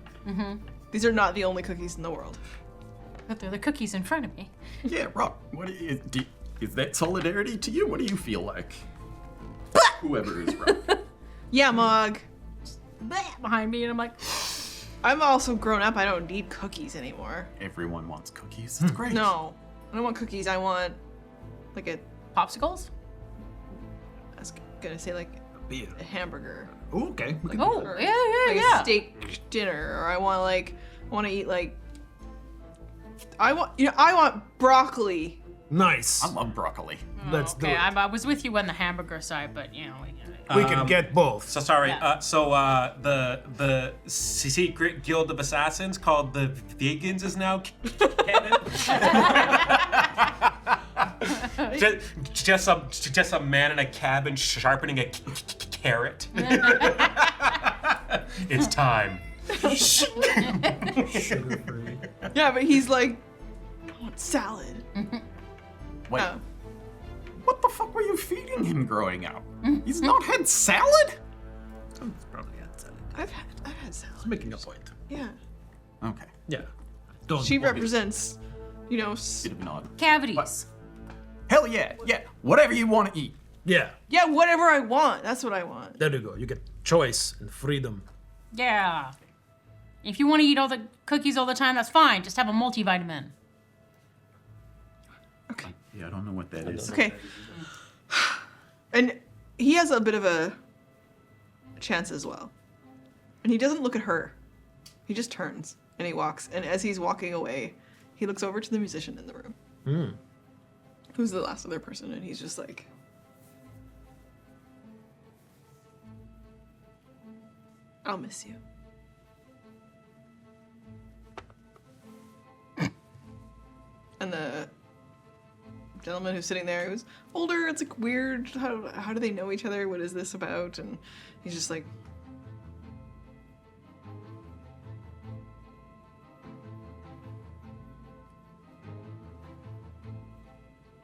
These are not the only cookies in the world. But they're the cookies in front of me. Yeah, Rock. What is that solidarity to you? What do you feel like? Whoever is Rock. Yeah, Mog. Behind me, and I'm like, I'm also grown up. I don't need cookies anymore. Everyone wants cookies. It's great. No, I don't want cookies. I want like a. popsicles? I was gonna say like Beer. a hamburger. Ooh, okay. We can Oh, Or, yeah, like yeah. a steak dinner, or I want to eat like. I want broccoli. Nice. I love broccoli. Let's do Okay, it. I was with you on the hamburger side, but you know. We can get both. So sorry. Yeah. The secret guild of assassins called the Vegans is now canon. just a man in a cabin sharpening a carrot. It's time. Sugar-free. Yeah, but he's like, I want salad. Wait, Oh. what the fuck were you feeding him growing up? He's not had salad? It's probably had salad. I've had salad. Making a point. Yeah. Okay. Yeah. Don't She worry. represents, Bit of nod. Cavities. Hell yeah, yeah. Whatever you want to eat. Yeah. Yeah, whatever I want. That's what I want. There you go. You get choice and freedom. Yeah. If you want to eat all the cookies all the time, that's fine. Just have a multivitamin. Okay. Yeah, I don't know what that is. Okay. And he has a bit of a chance as well. And he doesn't look at her. He just turns and he walks. And as he's walking away, he looks over to the musician in the room. Who's the last other person, and he's just like, I'll miss you. And the gentleman who's sitting there, who's older, it's like weird. How do they know each other? What is this about? And he's just like,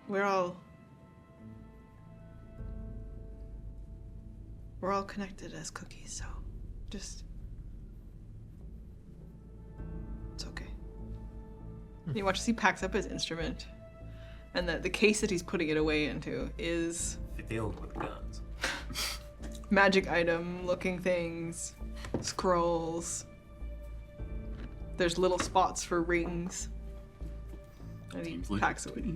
we're all connected as cookies, so just, it's okay. And you watch as he packs up his instrument, and the case that he's putting it away into is Filled with guns. magic item looking things, scrolls. There's little spots for rings. And he Seems like packs it's away.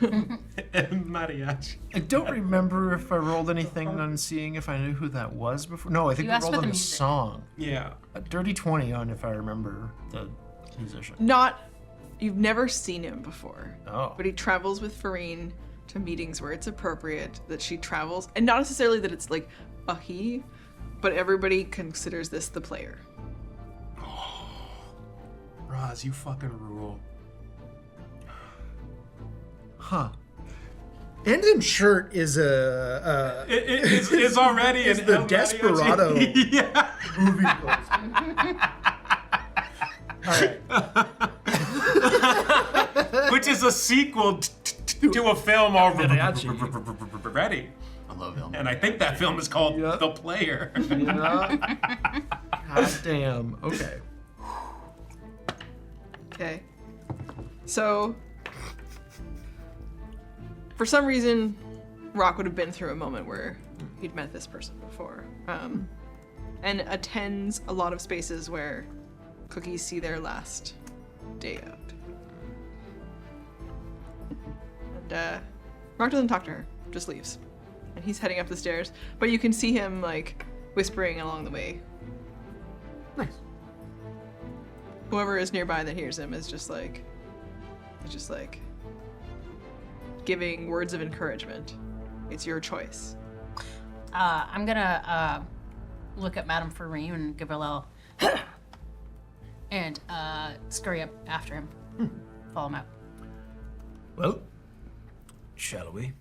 Mariachi. I don't remember if I rolled anything on seeing if I knew who that was before. No, I think You we asked rolled about on the the music. song. Yeah. A dirty 20 on if I remember the musician. You've never seen him before. Oh. But he travels with Farine to meetings where it's appropriate that she travels, and not necessarily that it's like a he, but everybody considers this the player. Roz, you fucking rule. Huh. Endham shirt is a It's already is an the El Desperado Mariachi. Yeah. movie poster. All right. Which is a sequel to a film already. I love him. And I think that film is called Yeah. The Player. Yeah. God damn. Okay. Okay. So, for some reason, Rock would have been through a moment where he'd met this person before, and attends a lot of spaces where cookies see their last day out. And Rock doesn't talk to her, just leaves, and he's heading up the stairs. But you can see him like whispering along the way. Nice. whoever is nearby that hears him is just like giving words of encouragement. It's your choice. I'm gonna look at Madame Farim and give her a little and scurry up after him. Follow him out. Well, shall we?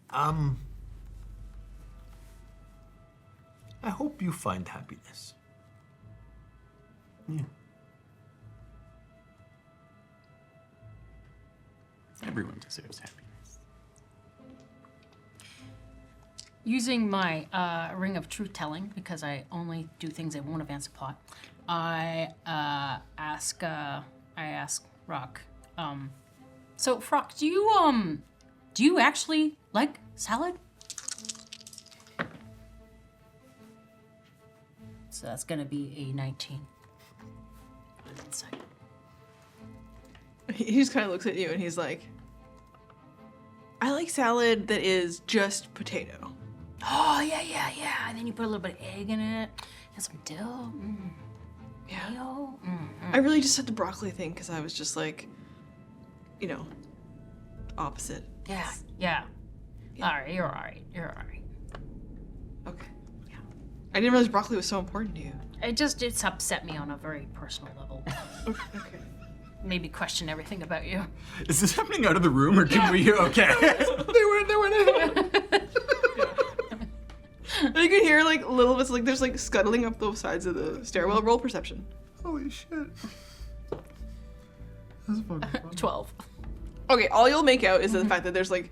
I hope you find happiness. Yeah. Everyone deserves happiness. Using my ring of truth telling, because I only do things that won't advance the plot, I ask Rock. So Frock, do you actually like salad? So that's gonna be a 19. Insight. He just kind of looks at you and he's like, I like salad that is just potato. Oh yeah. And then you put a little bit of egg in it, and some dill. Yeah. Mayo. I really just said the broccoli thing because I was just like, opposite. Yeah. All right, you're all right. Okay. Yeah. I didn't realize broccoli was so important to you. It's upset me on a very personal level. Okay. Maybe question everything about you. Is this happening out of the room, or can we? Okay. They went in. You can hear like little bits, like there's like scuttling up the sides of the stairwell. Roll perception. Holy shit. That's fucking fun. 12. Okay, all you'll make out is the fact that there's like,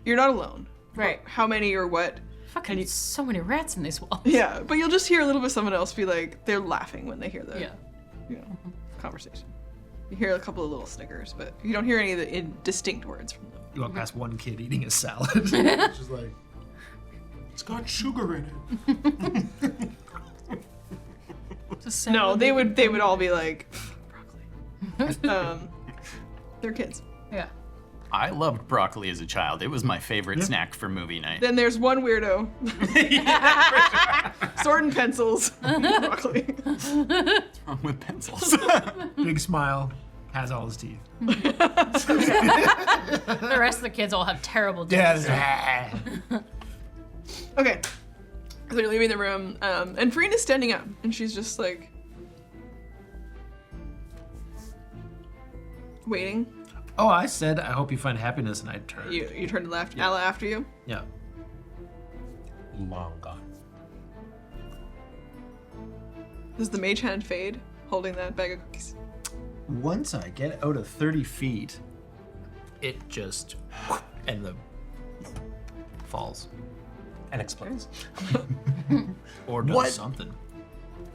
you're not alone. Right. How many or what? Fucking so many rats in these walls. Yeah, but you'll just hear a little bit of someone else be like, they're laughing when they hear the, conversation. You hear a couple of little snickers, but you don't hear any of the distinct words from them. You walk past one kid eating a salad. It's just like, It's got sugar in it. No, they would all be like, broccoli. They're kids. Yeah. I loved broccoli as a child. It was my favorite snack for movie night. Then there's one weirdo. Sword and pencils. Broccoli. What's wrong with pencils? big smile, has all his teeth. The rest of the kids all have terrible days. Okay. So you're leaving the room, and Farina's standing up, and she's just like waiting. Oh, I said I hope you find happiness, and I turned. You turned left. Alla after you. Yeah. Long gone. Does the mage hand fade, holding that bag of cookies? Once I get out of 30 feet, it just and the falls And explodes. or does What? something.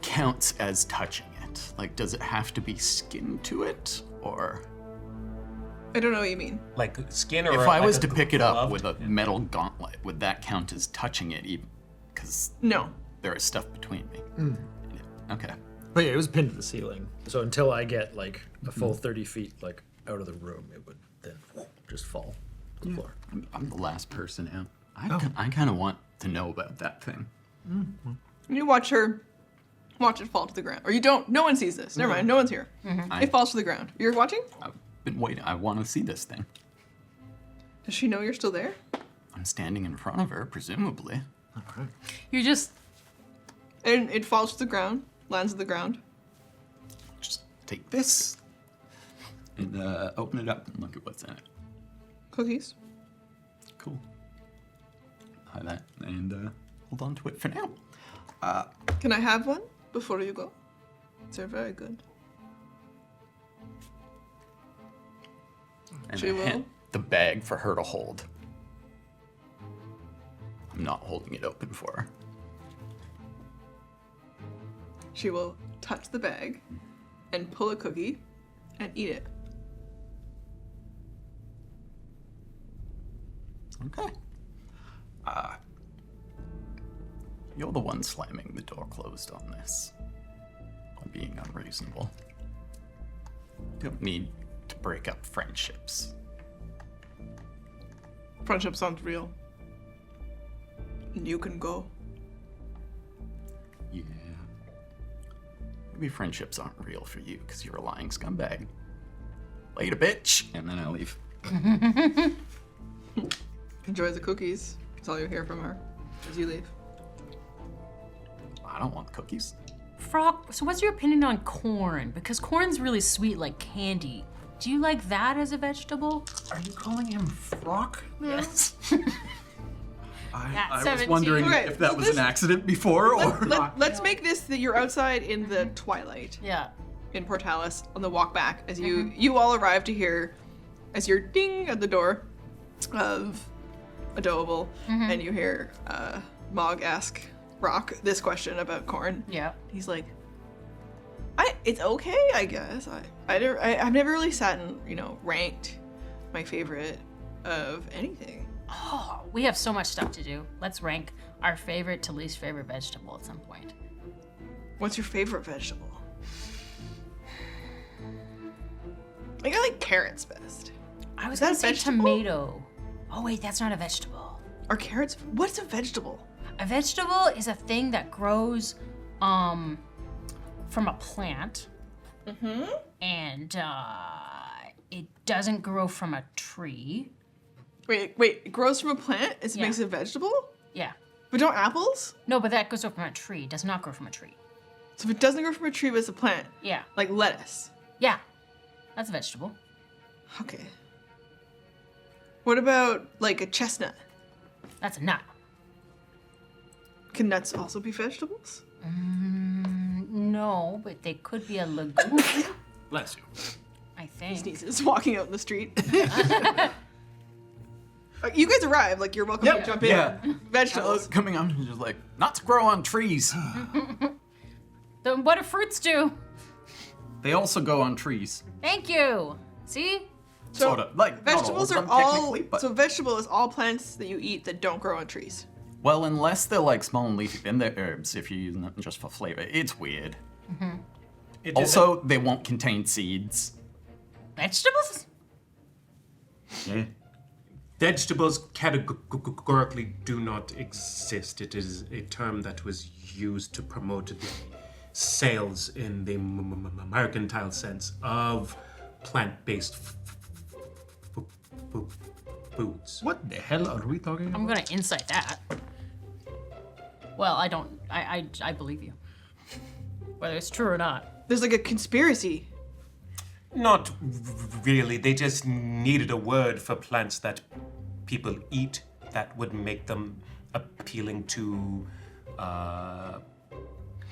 Counts as touching it. Like, does it have to be skin to it, or? I don't know what you mean. Like skin or If I like was a to pick it up glove? with a metal gauntlet, would that count as touching it? Even because No. there is stuff between me. Okay. But yeah, it was pinned to the ceiling. So until I get like a full 30 feet like out of the room, it would then just fall to the floor. I'm the last person out. I kind of want to know about that thing. You watch it fall to the ground. Or you don't. No one sees this. Never mind. No one's here. It falls to the ground. You're watching? I've been waiting. I want to see this thing. Does she know you're still there? I'm standing in front of her, presumably. You just And it falls to the ground, lands on the ground. Just take this and open it up and look at what's in it. Cookies. Cool. Hide that and hold on to it for now. Can I have one before you go? They're very good. And She I will? hand the bag for her to hold. I'm not holding it open for her. She will touch the bag and pull a cookie and eat it. Okay. You're the one slamming the door closed on this. Or being unreasonable. Don't need to break up friendships. Friendship sounds real. And you can go. Yeah. Maybe friendships aren't real for you because you're a lying scumbag. Later, bitch. And then I leave. Enjoy the cookies. That's all you hear from her as you leave. I don't want cookies. Frog, so what's your opinion on corn? Because corn's really sweet like candy. Do you like that as a vegetable? Are you calling him Frock? Yes. I was 17. wondering Okay, if that so was this- an accident before or Let's make this that you're outside in the twilight Yeah. in Portalis on the walk back as you all arrive to hear as you're ding at the door of Adorable and you hear Mog ask Rock this question about corn. Yeah. He's like, it's okay, I guess. I've never really sat and ranked my favorite of anything. Oh, we have so much stuff to do. Let's rank our favorite to least favorite vegetable at some point. What's your favorite vegetable? I think I like carrots best. I was that gonna a say vegetable? tomato. Oh wait, that's not a vegetable. Are carrots? What's a vegetable? A vegetable is a thing that grows from a plant. And it doesn't grow from a tree. Wait, it grows from a plant? It makes it a vegetable? Yeah. But don't apples? No, but that goes from a tree. It does not grow from a tree. So if it doesn't grow from a tree, but it's a plant, Yeah. like lettuce. Yeah. That's a vegetable. Okay. What about like a chestnut? That's a nut. Can nuts also be vegetables? No, but they could be a legume, Bless you. I think. Sneezes walking out in the street. You guys arrive, like you're welcome to jump in. yeah. Vegetables. Coming on, just like, nuts grow on trees. Then what do fruits do? They also go on trees. Thank you. See? So Sort of. Like, not vegetables all are of them, all. technically, but... So vegetable is all plants that you eat that don't grow on trees. Well, unless they're like small and leafy, then they're herbs if you're using them just for flavor. It's weird. Also, they won't contain seeds. Vegetables? Yeah. Vegetables categorically do not exist. It is a term that was used to promote the sales in the mercantile sense of plant-based foods. What the hell are we talking about? I'm gonna insight that. Well, I don't. I believe you. Whether it's true or not. There's like a conspiracy. Not really. They just needed a word for plants that people eat that would make them appealing to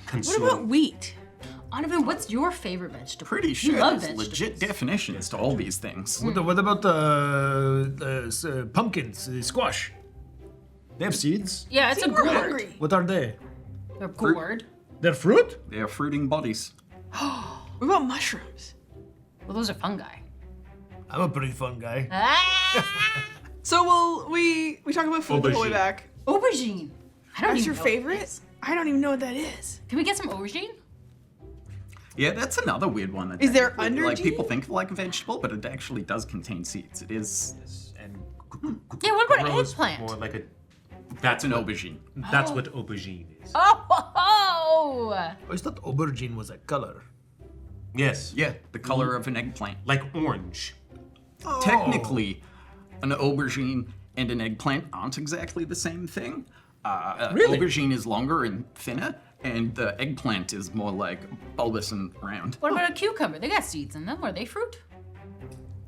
consume. What about wheat? Donovan, what's your favorite vegetable? Pretty You sure love there's vegetables. legit definitions to all these things. What about the pumpkins, the squash? They have seeds. Yeah, it's a We're gourd. hungry. What are they? They're gourd. They're fruit? They are fruiting bodies. What about mushrooms? Well, those are fungi. I'm a pretty fun guy. Ah! So we talk about food the whole way Aubergine. back. Aubergine. I don't That's even your know what it favorite? is. I don't even know what that is. Can we get some aubergine? Yeah, that's another weird one. that Is there technically, like undergene? people think of like a vegetable, but it actually does contain seeds. It is. And Yeah, what about grows eggplant? More like a. That's an aubergine. That's what aubergine is. Oh! I thought aubergine was a color. Yes. Yeah, the color of an eggplant. Like orange. Technically, an aubergine and an eggplant aren't exactly the same thing. Really? Aubergine is longer and thinner, and the eggplant is more like bulbous and round. What about a cucumber? They got seeds in them. Are they fruit?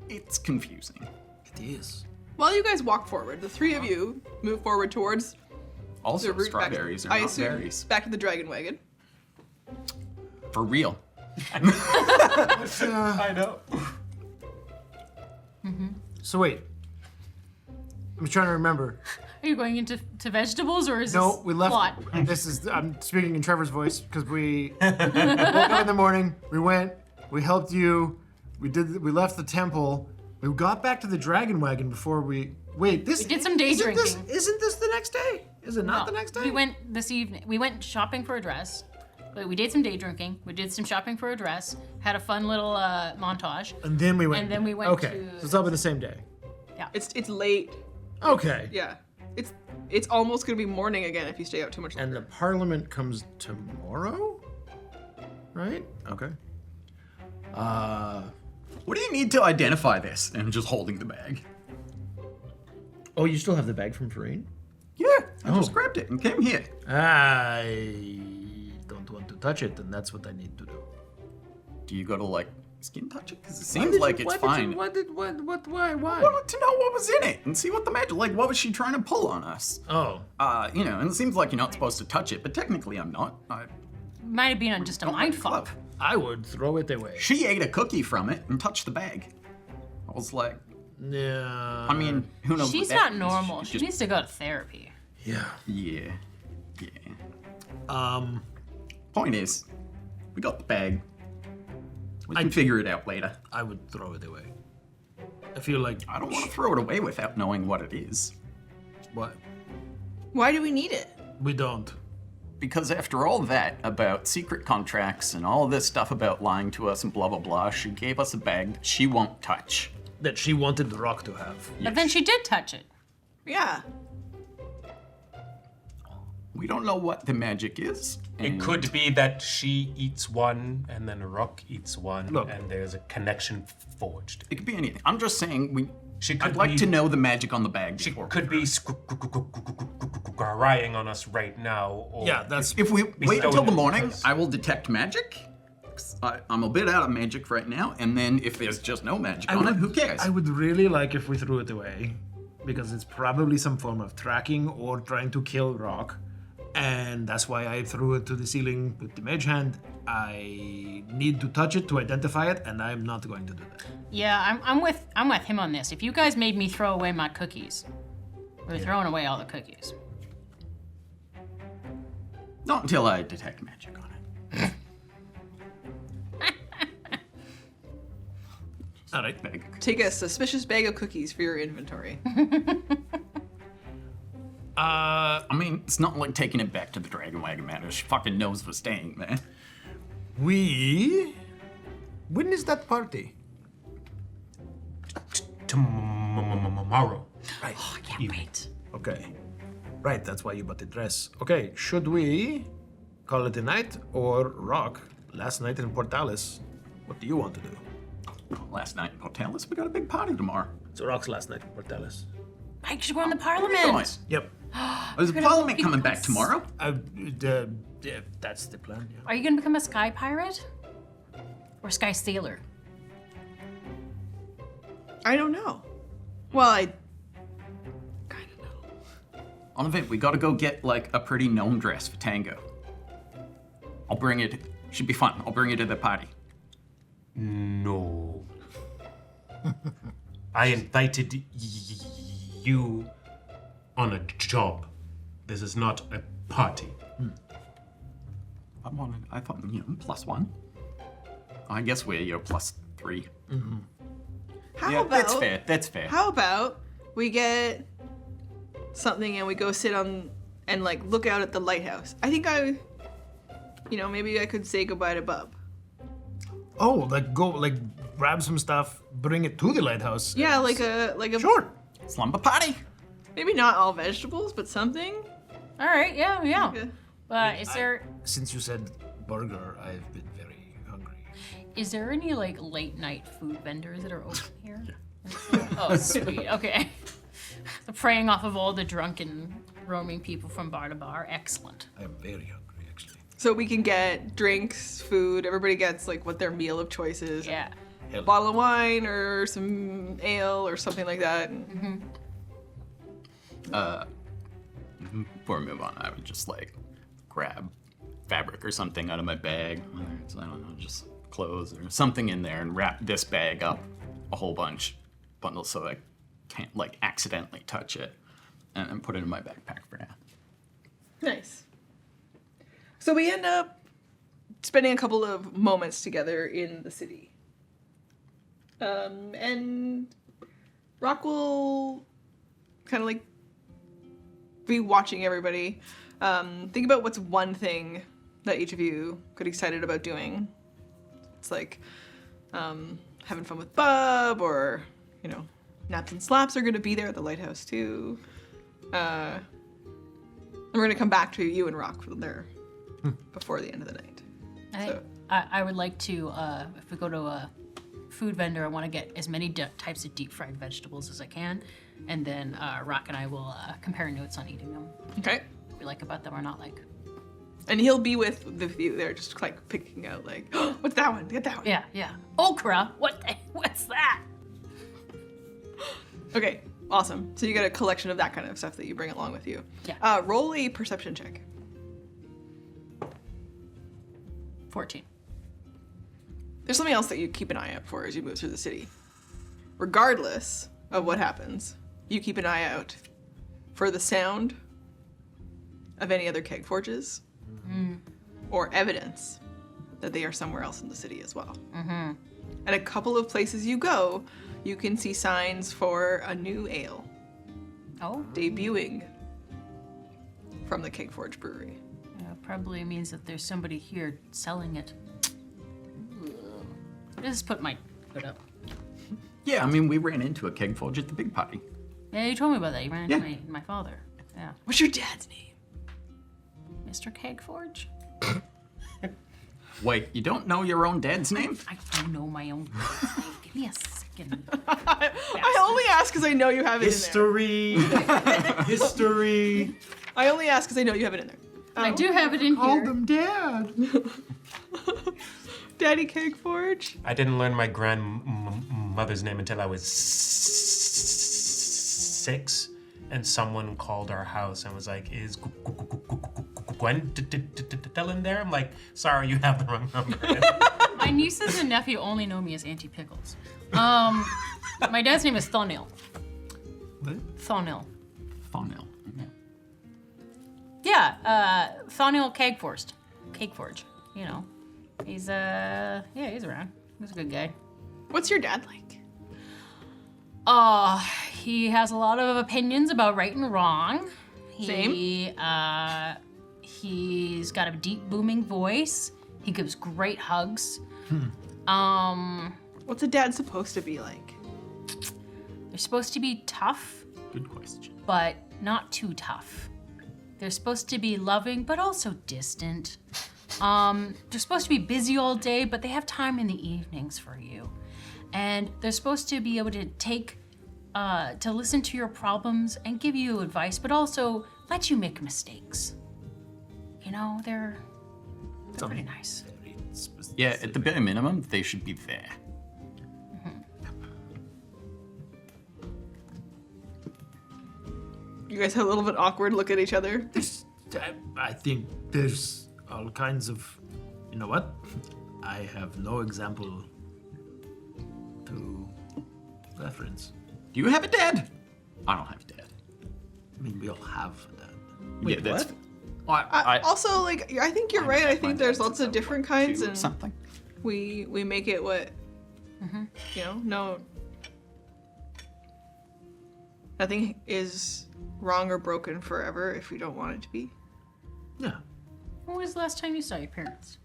It's confusing. It is. While you guys walk forward, the three of you move forward towards the Also, route strawberries back. are I not assume berries. back to the dragon wagon. For real. I know. So wait. I'm trying to remember. Are you going into vegetables or is No, this we left. plot? This is. I'm speaking in Trevor's voice because we woke up in the morning. We went. We helped you. We did. We left the temple. We got back to the dragon wagon before we. Wait. This. We did some day isn't drinking. Isn't this the next day? Is it not the next day? We went this evening. We went shopping for a dress. We did some day drinking. We did some shopping for a dress. Had a fun little montage. And then we went. And then we went Okay. to- So it's all been the same day. It's late. Okay. Yeah. It's almost gonna be morning again if you stay out too much And longer. the parliament comes tomorrow? right? Okay. What do you need to identify this? And I'm just holding the bag. Oh, you still have the bag from Farine? Yeah, I just grabbed it and came here. I don't want to touch it, and that's what I need to do. Do you go to like skin touch it? Because it seems like it's fine. Why? I wanted to know what was in it and see what the magic, like what was she trying to pull on us? Oh. And it seems like you're not supposed to touch it, but technically I'm not. Might have been on just a mind fuck. Glove. I would throw it away. She ate a cookie from it and touched the bag. I was like, Yeah. I mean, who knows? She's what that not means. normal. She just- needs to go to therapy. Yeah. Yeah. Um, Point is, we got the bag. We can figure it out later. I would throw it away. I feel like I don't want to throw it away without knowing what it is. what? Why do we need it? We don't. Because after all that about secret contracts and all this stuff about lying to us and blah blah blah, she gave us a bag that she won't touch. That she wanted the rock to have. But then she did touch it. Yeah. We don't know what the magic is. It and could be that she eats one and then Rock eats one, Look. and there's a connection forged. It could be anything. I'm just saying She could I'd like be- to know the magic on the bag. She before could be scrying on us right now. Or Yeah, that's If we wait stone until the it, morning, because- I will detect magic. 'Cause I'm a bit out of magic right now, and then if there's just no magic on it, who cares? I would really like if we threw it away, because it's probably some form of tracking or trying to kill rock, and that's why I threw it to the ceiling with the mage hand. I need to touch it to identify it, and I'm not going to do that. Yeah, I'm with him on this. If you guys made me throw away my cookies, we're throwing away all the cookies. Not until I detect magic on it. All right. Take a suspicious bag of cookies for your inventory. I mean, it's not like taking it back to the Dragon Wagon Manor. She fucking knows we're staying there. When is that party? Tomorrow. Right. I can't wait. Okay. Right, that's why you bought the dress. Okay, should we call it a night or rock last night in Portalis? What do you want to do? Last night in Portalis, we got a big party tomorrow. So rock's last night in Portalis. Mike should go in the Where are we parliament. going? Yep. Is the gonna Parliament be coming back close. tomorrow? Yeah, that's the plan, yeah. Are you gonna become a sky pirate? Or sky sailor? I don't know. Well, I kind of know. On the we gotta go get like a pretty gnome dress for Tango. I'll bring it. Should be fun. I'll bring it to the party. No. I invited you on a job. This is not a party. I thought, +1. I guess we're, +3. How Yeah, about that's fair. That's fair. How about we get something and we go sit on and like look out at the lighthouse? I think maybe I could say goodbye to Bub. Oh, grab some stuff, bring it to the lighthouse. Yeah, like a Sure. Slumber party. maybe not all vegetables, but something. All right, yeah. Okay. Is there Since you said burger, I've been very hungry. is there any like late night food vendors that are open here? Oh, sweet. Okay. So preying off of all the drunken roaming people from bar to bar. Excellent. I am very hungry, actually. So we can get drinks, food. Everybody gets like what their meal of choice is. Yeah. A bottle of wine or some ale or something like that. Before we move on, I would just grab fabric or something out of my bag. Whether it's, I don't know, just clothes or something in there and wrap this bag up a whole bundles so I can't accidentally touch it and then put it in my backpack for now. Nice. So we end up spending a couple of moments together in the city. And Rock will kind of be watching everybody. Think about what's one thing that each of you could be excited about doing. It's having fun with Bub, or, Naps and Slaps are going to be there at the lighthouse too. And we're going to come back to you and Rock from there before the end of the night. I think I would like to, if we go to a food vendor, I want to get as many types of deep fried vegetables as I can, and then Rock and I will compare notes on eating them. Okay. What we like about them or not like. And he'll be with the few there, just like picking out, like, oh, what's that one? Get that one. Yeah. Okra? What's that? Okay, awesome. So you get a collection of that kind of stuff that you bring along with you. Yeah. Roll a perception check. 14. There's something else that you keep an eye out for as you move through the city. Regardless of what happens, you keep an eye out for the sound of any other keg forges or evidence that they are somewhere else in the city as well. Mm-hmm. At a couple of places you go, you can see signs for a new ale debuting from the Keg Forge Brewery. Probably means that there's somebody here selling it. Just put my foot up. Yeah, I mean, we ran into a keg forge at the big party. Yeah, you told me about that. You ran into Yeah. my father. Yeah. What's your dad's name? Mr. Kegforge? Wait, you don't know your own dad's name? I don't know my own dad's name. Give me a second. I only ask because I know you have it History. History. I only ask because I know you have it in there. I do have it in Called here. them dad. Daddy Keg Forge. I didn't learn my grandmother's name until I was 6, and someone called our house and was like, "Is Gwen in there?" I'm like, "Sorry, you have the wrong number." My nieces and nephew only know me as Auntie Pickles. My dad's name is Thonil. What? Thonil. Fonil. Yeah, Thonil Kegforge. Kegforge, you know. He's he's around. He's a good guy. What's your dad like? He has a lot of opinions about right and wrong. Same. He's got a deep booming voice. He gives great hugs. What's a dad supposed to be like? They're supposed to be tough, Good question. but not too tough. They're supposed to be loving, but also distant. They're supposed to be busy all day, but they have time in the evenings for you. And they're supposed to be able to to listen to your problems and give you advice, but also let you make mistakes. You know, they're pretty nice. Yeah, at the bare minimum, they should be there. You guys have a little bit awkward look at each other. I think there's all kinds of. You know what? I have no example to reference. Do you have a dad? I don't have a dad. I mean, we all have that. Yeah, that's. what? Well, I Also, like, I think you're right. I think there's lots of different kinds, and something. we make it what, you know, no. Nothing is wrong or broken forever if we don't want it to be. Yeah. When was the last time you saw your parents?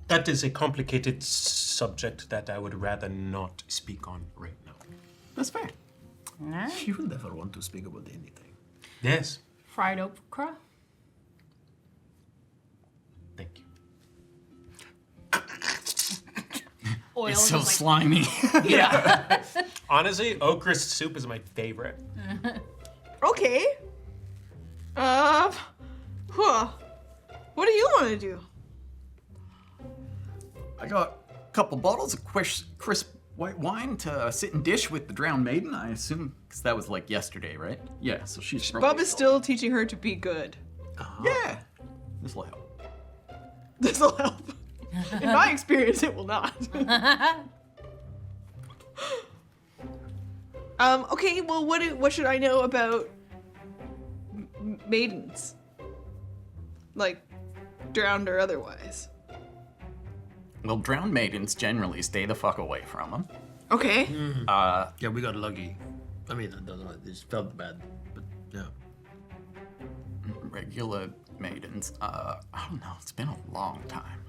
That is a complicated subject that I would rather not speak on right now. That's fair. You will never want to speak about anything. Yes. Fried okra? Thank you. Oil It's so just like- slimy. Yeah. Honestly, okra soup is my favorite. Okay. What do you want to do? I got a couple bottles of crisp white wine to sit and dish with the drowned maiden, I assume, because that was like yesterday, right? Yeah, so she's probably Bub is still teaching her to be good. Yeah, this will help. This will help. In my experience, it will not. Okay, well, what should I know about maidens? Like, drowned or otherwise? Well, drowned maidens generally stay the fuck away from them. Okay. Yeah, we got lucky. I mean, I don't know. It just felt bad, but yeah. Regular maidens, I don't know, it's been a long time.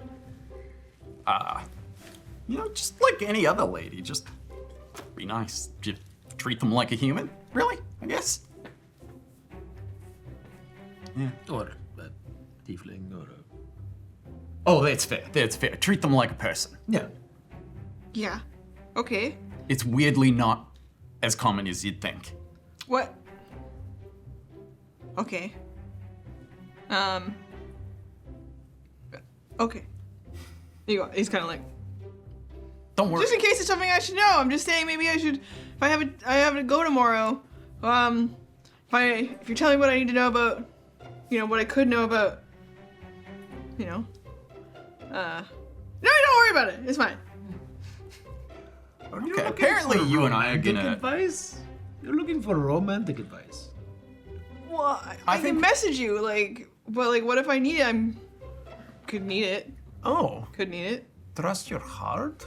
You know, just like any other lady, just be nice. Just treat them like a human, really, I guess. Yeah. Or tiefling or a... Oh, that's fair. That's fair. Treat them like a person. Yeah. Yeah. Okay. It's weirdly not as common as you'd think. What? Okay. Okay. He's kind of like, Don't worry. just in case it's something I should know. I'm just saying maybe I should, if I have to go tomorrow. If you're telling me what I need to know about, what I could know about, no, don't worry about it. It's fine. Are you Okay, looking apparently for you and I are romantic gonna- advice? You're looking for romantic advice. Well, I can message you, what if I need it? Could need it. Oh, Could need it. trust your heart?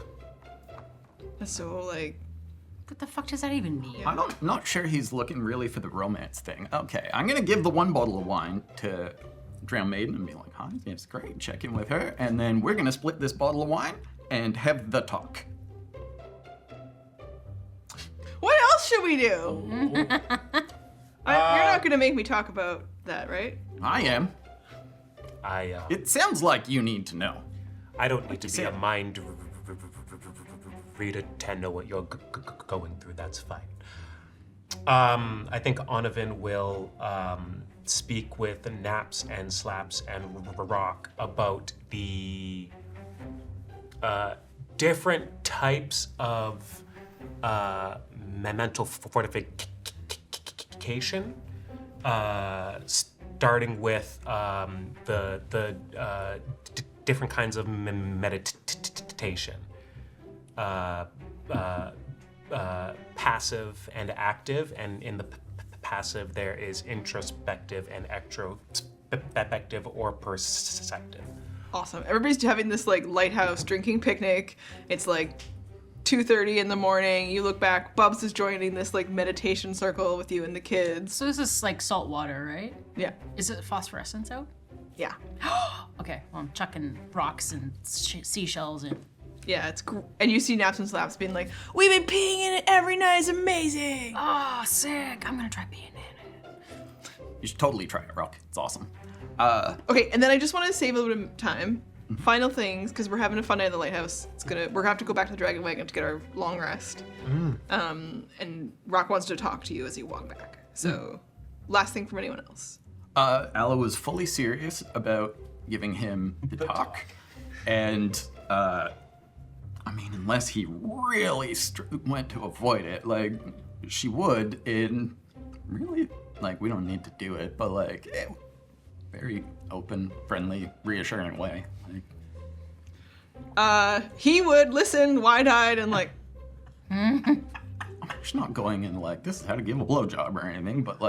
So, What the fuck does that even mean? I'm not sure he's looking really for the romance thing. Okay, I'm gonna give the one bottle of wine to Drown Maiden and be like, hi, it's great, check in with her, and then we're gonna split this bottle of wine and have the talk. what else should we do? You're not gonna make me talk about that, right? I am. It sounds like you need to know. I don't need to be a mind reader to know what you're going through. That's fine. I think Onavin will speak with Naps and Slaps and Rock about the different types of mental fortification, starting with the different kinds of meditation. Passive and active, and in the passive there is introspective and extrospective or perceptive. Awesome. Everybody's having this lighthouse drinking picnic. It's 2:30 in the morning. You look back, Bubs is joining this meditation circle with you and the kids. So this is like salt water, right? Yeah. Is it phosphorescence out? Yeah. Okay, well, I'm chucking rocks and seashells in. Yeah, and you see Naps and Slaps being like, we've been peeing in it every night, it's amazing. Oh, sick. I'm gonna try being in it. You should totally try it, Rock. It's awesome. Okay, and then I just want to save a little bit of time. Final things, because we're having a fun night at the lighthouse. We're gonna have to go back to the Dragon Wagon to get our long rest. And Rock wants to talk to you as you walk back. So, last thing from anyone else. Alla was fully serious about giving him the talk. And, unless he really went to avoid it, she would in really, we don't need to do it, but, very open, friendly, reassuring way. He would listen wide-eyed and She's not going in this is how to give a blowjob or anything, but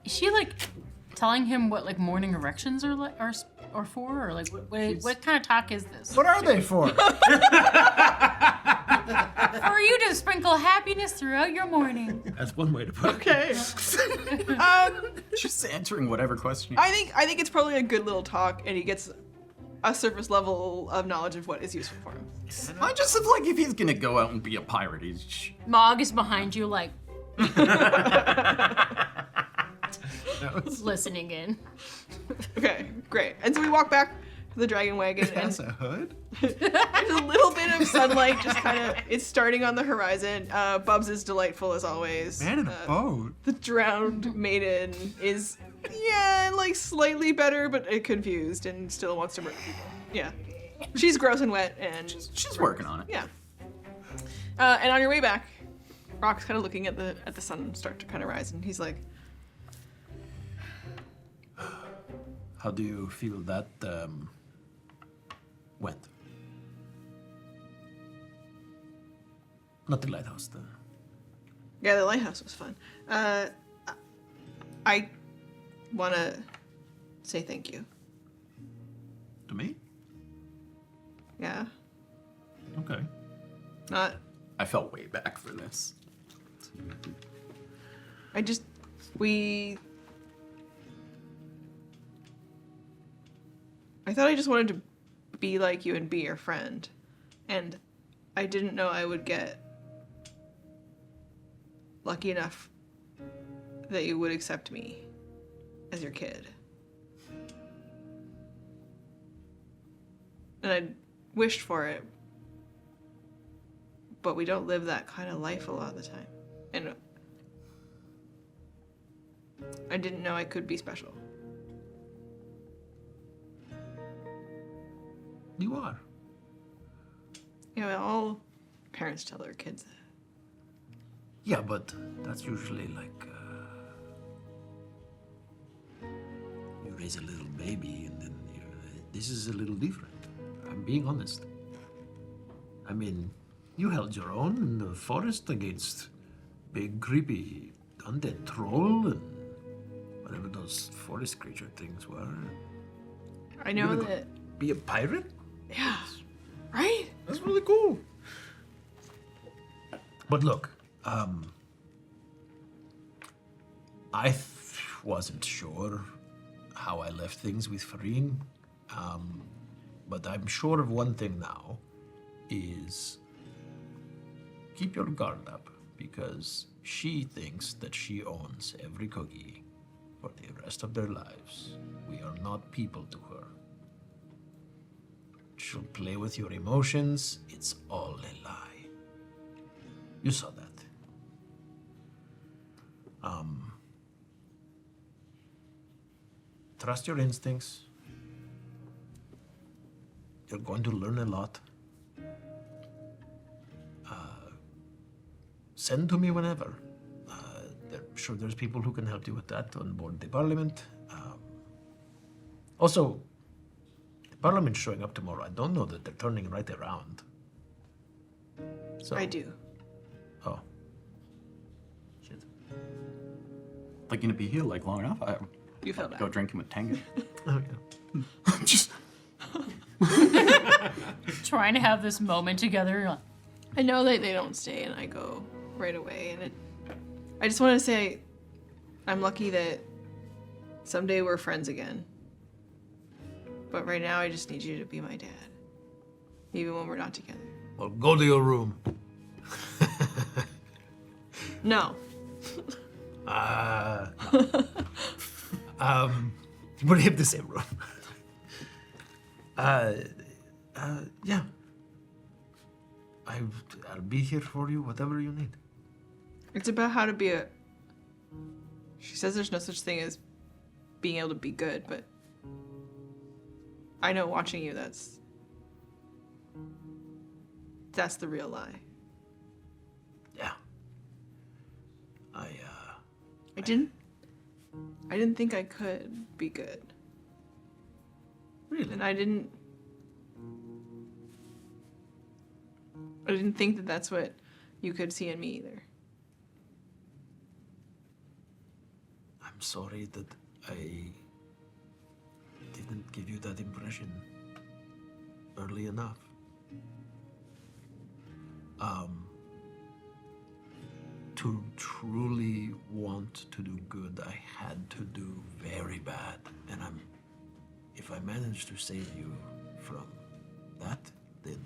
Is she telling him what morning erections are for, or what kind of talk is this? What are they for? For you to sprinkle happiness throughout your morning. That's one way to put it. okay. just answering whatever question. I think it's probably a good little talk, and he gets a surface level of knowledge of what is useful for him. I just if he's gonna go out and be a pirate, he's Mog is behind you, listening in. Okay, great. And so we walk back to the Dragon Wagon, and That's a hood? there's a little bit of sunlight just it's starting on the horizon. Bubs is delightful as always. Man in a boat. The Drowned Maiden is, slightly better, but confused and still wants to murder people. Yeah. She's gross and wet, and she's working on it. yeah. And on your way back, Rock's kind of looking at the sun start to kind of rise, and he's like, How do you feel that went? Not the lighthouse, yeah, the lighthouse was fun. I want to say thank you. To me? Yeah. Okay. Not, I felt way back for this. I thought I just wanted to be like you and be your friend. And I didn't know I would get lucky enough that you would accept me as your kid. And I wished for it. But we don't live that kind of life a lot of the time. And I didn't know I could be special. You are. You know, all parents tell their kids that. Yeah, but that's usually like you raise a little baby and then this is a little different. I'm being honest. I mean, you held your own in the forest against big creepy undead troll and whatever those forest creature things were. I know You're that. gonna be a pirate? Yeah. Right? That's really cool. But look, I wasn't sure how I left things with Farine, but I'm sure of one thing now, is keep your guard up, because she thinks that she owns every cookie for the rest of their lives. We are not people to her. She'll play with your emotions. It's all a lie. You saw that. Trust your instincts. You're going to learn a lot. Send to me whenever. I'm sure there's people who can help you with that on board the Parliament. Also, the Parliament's showing up tomorrow. I don't know that they're turning right around. So, I do. Oh. Shit. They're gonna be here like long enough. You felt Go that. drinking with Tengu. Oh, yeah. Just Trying to have this moment together. You're like, I know that they don't stay, and I go right away. And I just want to say, I'm lucky that someday we're friends again. But right now, I just need you to be my dad, even when we're not together. Well, go to your room. No. We have the same room. Yeah. I'll be here for you, whatever you need. It's about how to be a. She says there's no such thing as being able to be good, but I know watching you, that's the real lie. Yeah. I didn't think I could be good. Really? And I didn't think that that's what you could see in me either. I'm sorry that I didn't give you that impression early enough. To truly want to do good, I had to do very bad. And if I manage to save you from that, then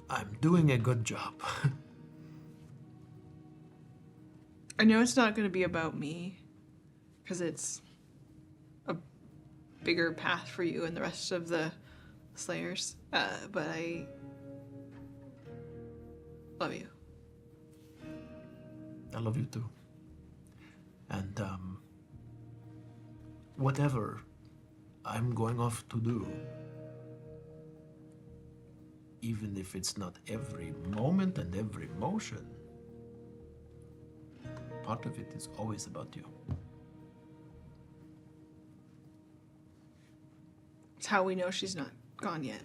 I'm doing a good job. I know it's not going to be about me, because it's a bigger path for you and the rest of the Slayers, but I love you. I love you too. And whatever I'm going off to do, even if it's not every moment and every motion, part of it is always about you. It's how we know she's not gone yet.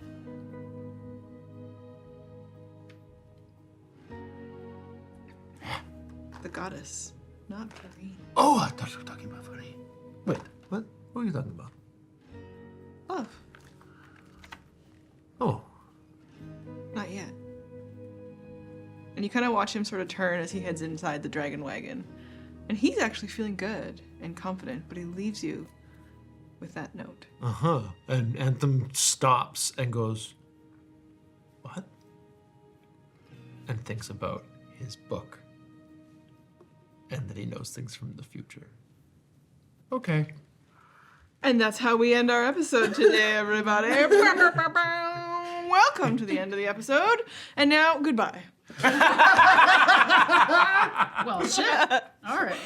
The goddess, not Farine. Oh, I thought you were talking about Fanny. Wait, what? What are you talking about? Love, Oh, not yet. And you kind of watch him sort of turn as he heads inside the dragon wagon. And he's actually feeling good and confident, but he leaves you with that note. uh-huh. And Anthem stops and goes, what? And thinks about his book. And that he knows things from the future. Okay. And that's how we end our episode today, everybody. Welcome to the end of the episode. And now, goodbye. Well, shit. All right.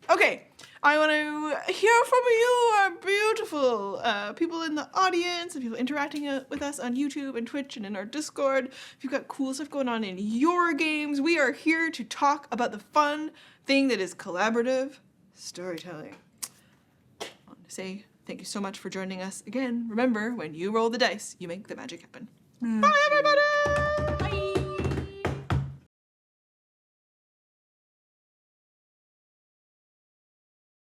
Okay. I want to hear from you, our beautiful people in the audience and people interacting with us on YouTube and Twitch and in our Discord. If you've got cool stuff going on in your games, we are here to talk about the fun thing that is collaborative storytelling. I want to say thank you so much for joining us again. Remember, when you roll the dice, you make the magic happen. Bye, everybody!